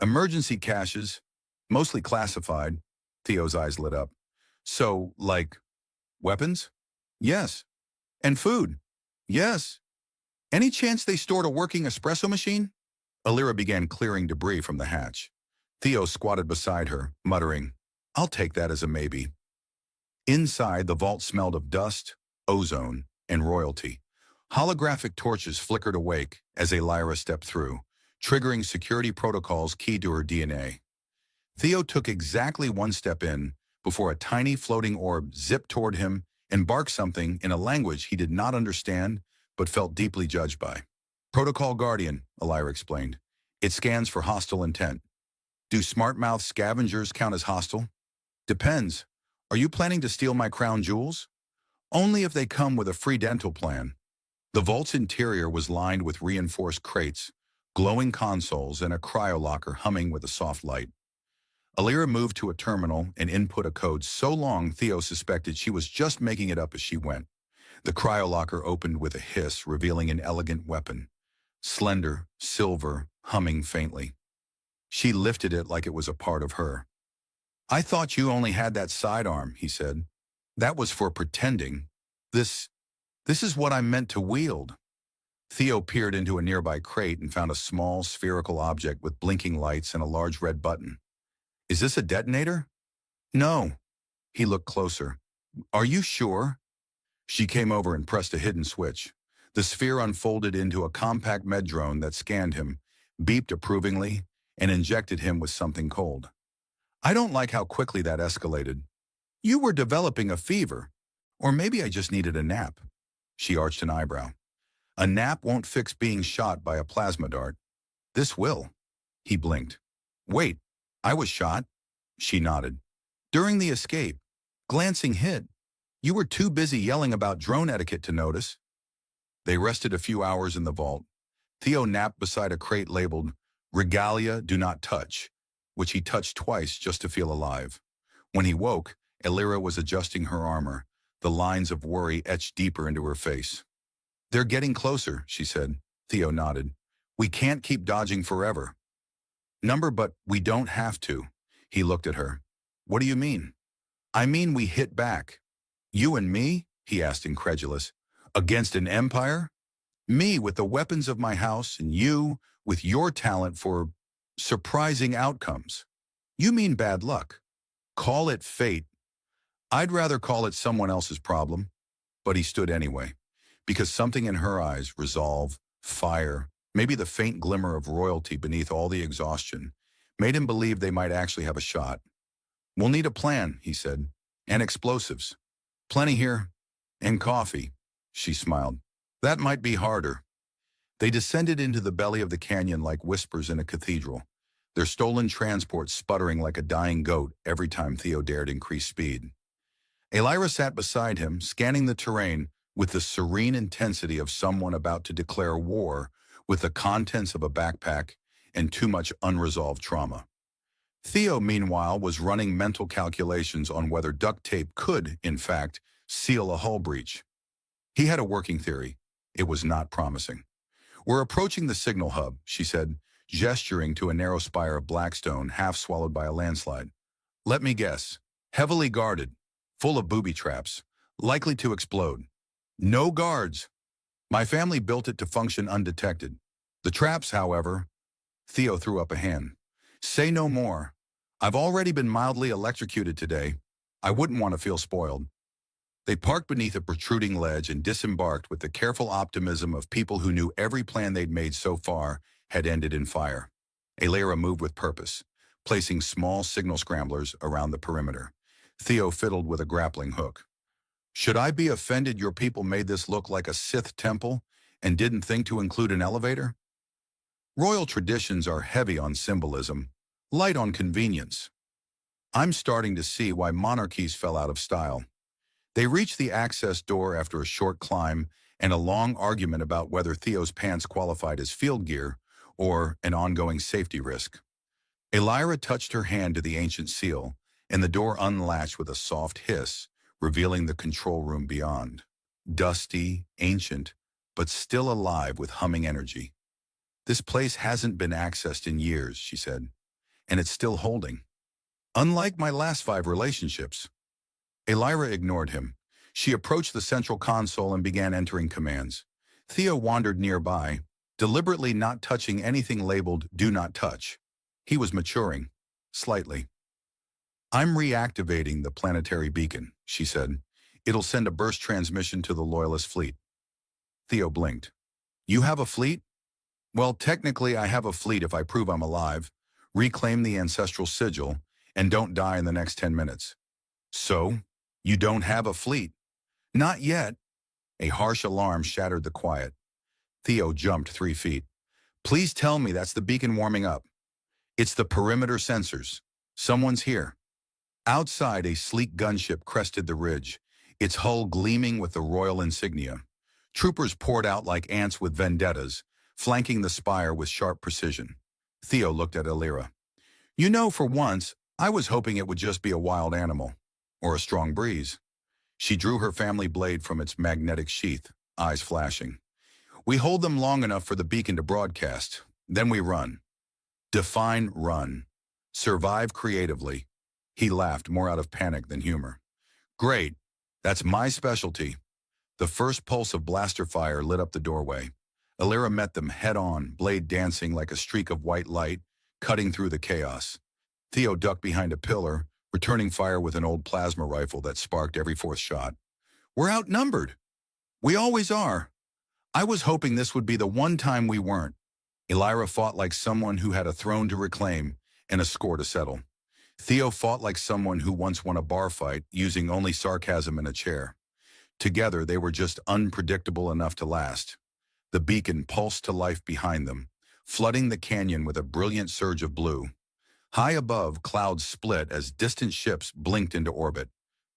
Speaker 1: Emergency caches, mostly classified." Theo's eyes lit up. "So, like, weapons?" "Yes." "And food?" "Yes." "Any chance they stored a working espresso machine?" Elira began clearing debris from the hatch. Theo squatted beside her, muttering, "I'll take that as a maybe." Inside, the vault smelled of dust, ozone, and royalty. Holographic torches flickered awake as Elira stepped through, triggering security protocols key to her DNA. Theo took exactly 1 step in before a tiny floating orb zipped toward him and barked something in a language he did not understand but felt deeply judged by. "Protocol Guardian," Elira explained. "It scans for hostile intent." "Do smart-mouth scavengers count as hostile?" "Depends. Are you planning to steal my crown jewels?" "Only if they come with a free dental plan." The vault's interior was lined with reinforced crates, glowing consoles, and a cryolocker humming with a soft light. Elira moved to a terminal and input a code so long Theo suspected she was just making it up as she went. The cryolocker opened with a hiss, revealing an elegant weapon. Slender, silver, humming faintly. She lifted it like it was a part of her. "I thought you only had that sidearm," he said. "That was for pretending. This is what I'm meant to wield." Theo peered into a nearby crate and found a small, spherical object with blinking lights and a large red button. "Is this a detonator?" "No." He looked closer. "Are you sure?" She came over and pressed a hidden switch. The sphere unfolded into a compact med drone that scanned him, beeped approvingly, and injected him with something cold. "I don't like how quickly that escalated. You were developing a fever. Or maybe I just needed a nap." She arched an eyebrow. A nap won't fix being shot by a plasma dart. This will. He blinked. Wait, I was shot? She nodded. During the escape. Glancing hit. You were too busy yelling about drone etiquette to notice. They rested a few hours in the vault. Theo napped beside a crate labeled, Regalia Do Not Touch, which he touched twice just to feel alive. When he woke, Elira was adjusting her armor, the lines of worry etched deeper into her face. They're getting closer, she said. Theo nodded. We can't keep dodging forever. But we don't have to. He looked at her. What do you mean? I mean we hit back. You and me? He asked incredulous. Against an empire? Me with the weapons of my house and you with your talent for surprising outcomes. You mean bad luck. Call it fate. I'd rather call it someone else's problem. But he stood anyway, because something in her eyes, resolve, fire, maybe the faint glimmer of royalty beneath all the exhaustion, made him believe they might actually have a shot. We'll need a plan, he said, and explosives. Plenty here. And coffee. She smiled. That might be harder. They descended into the belly of the canyon like whispers in a cathedral, their stolen transport sputtering like a dying goat every time Theo dared increase speed. Elira sat beside him, scanning the terrain with the serene intensity of someone about to declare war with the contents of a backpack and too much unresolved trauma. Theo, meanwhile, was running mental calculations on whether duct tape could, in fact, seal a hull breach. He had a working theory. It was not promising. We're approaching the signal hub, she said, gesturing to a narrow spire of blackstone half swallowed by a landslide. Let me guess. Heavily guarded, full of booby traps, likely to explode. No guards. My family built it to function undetected. The traps, however, Theo threw up a hand. Say no more. I've already been mildly electrocuted today. I wouldn't want to feel spoiled. They parked beneath a protruding ledge and disembarked with the careful optimism of people who knew every plan they'd made so far had ended in fire. Elira moved with purpose, placing small signal scramblers around the perimeter. Theo fiddled with a grappling hook. Should I be offended your people made this look like a Sith temple and didn't think to include an elevator? Royal traditions are heavy on symbolism, light on convenience. I'm starting to see why monarchies fell out of style. They reached the access door after a short climb and a long argument about whether Theo's pants qualified as field gear or an ongoing safety risk. Elira touched her hand to the ancient seal, and the door unlatched with a soft hiss, revealing the control room beyond. Dusty, ancient, but still alive with humming energy. This place hasn't been accessed in years, she said, and it's still holding. Unlike my last 5 relationships. Elira ignored him. She approached the central console and began entering commands. Theo wandered nearby, deliberately not touching anything labeled Do Not Touch. He was maturing, slightly. I'm reactivating the planetary beacon, she said. It'll send a burst transmission to the Loyalist fleet. Theo blinked. You have a fleet? Well, technically I have a fleet if I prove I'm alive, reclaim the ancestral sigil, and don't die in the next 10 minutes. So, you don't have a fleet? Not yet. A harsh alarm shattered the quiet. Theo jumped 3 feet. Please tell me that's the beacon warming up. It's the perimeter sensors. Someone's here. Outside, a sleek gunship crested the ridge, its hull gleaming with the royal insignia. Troopers poured out like ants with vendettas, flanking the spire with sharp precision. Theo looked at Elira. You know, for once, I was hoping it would just be a wild animal, or a strong breeze. She drew her family blade from its magnetic sheath, eyes flashing. We hold them long enough for the beacon to broadcast, then we run. Define run. Survive creatively. He laughed, more out of panic than humor. Great, that's my specialty. The first pulse of blaster fire lit up the doorway. Elira met them head-on, blade dancing like a streak of white light, cutting through the chaos. Theo ducked behind a pillar, returning fire with an old plasma rifle that sparked every 4th shot. We're outnumbered. We always are. I was hoping this would be the one time we weren't. Elira fought like someone who had a throne to reclaim and a score to settle. Theo fought like someone who once won a bar fight using only sarcasm in a chair. Together, they were just unpredictable enough to last. The beacon pulsed to life behind them, flooding the canyon with a brilliant surge of blue. High above, clouds split as distant ships blinked into orbit.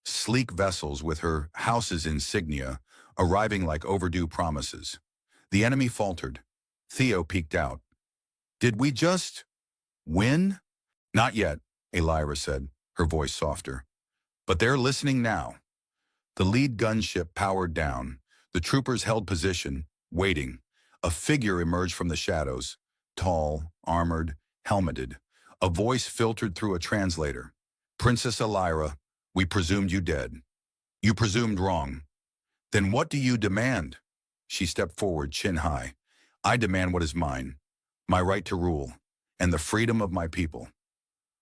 Speaker 1: Sleek vessels with her house's insignia, arriving like overdue promises. The enemy faltered. Theo peeked out. Did we just win? Not yet, Elira said, her voice softer. But they're listening now. The lead gunship powered down. The troopers held position, waiting. A figure emerged from the shadows, tall, armored, helmeted. A voice filtered through a translator. Princess Elira, we presumed you dead. You presumed wrong. Then what do you demand? She stepped forward, chin high. I demand what is mine, my right to rule, and the freedom of my people.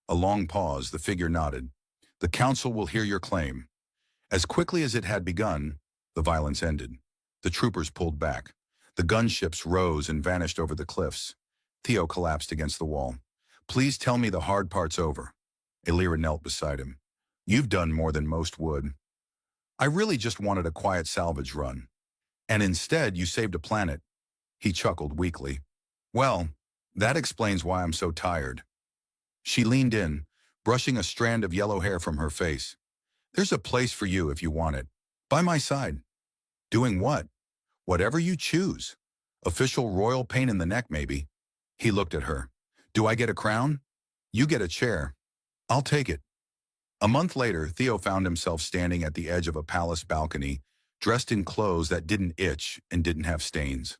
Speaker 1: A long pause, the figure nodded. The council will hear your claim. As quickly as it had begun, the violence ended. The troopers pulled back. The gunships rose and vanished over the cliffs. Theo collapsed against the wall. Please tell me the hard part's over. Elira knelt beside him. You've done more than most would. I really just wanted a quiet salvage run. And instead, you saved a planet. He chuckled weakly. Well, that explains why I'm so tired. She leaned in, brushing a strand of yellow hair from her face. There's a place for you if you want it. By my side. Doing what? Whatever you choose. Official royal pain in the neck, maybe. He looked at her. Do I get a crown? You get a chair. I'll take it. A month later, Theo found himself standing at the edge of a palace balcony, dressed in clothes that didn't itch and didn't have stains.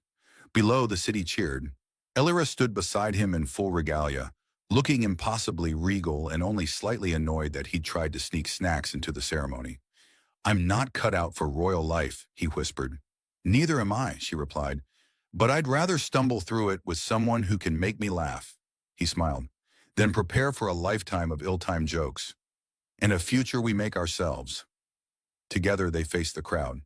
Speaker 1: Below, the city cheered. Elira stood beside him in full regalia, looking impossibly regal and only slightly annoyed that he'd tried to sneak snacks into the ceremony. I'm not cut out for royal life, he whispered. Neither am I, she replied, but I'd rather stumble through it with someone who can make me laugh. He smiled. Then prepare for a lifetime of ill-timed jokes. And a future we make ourselves. Together they faced the crowd.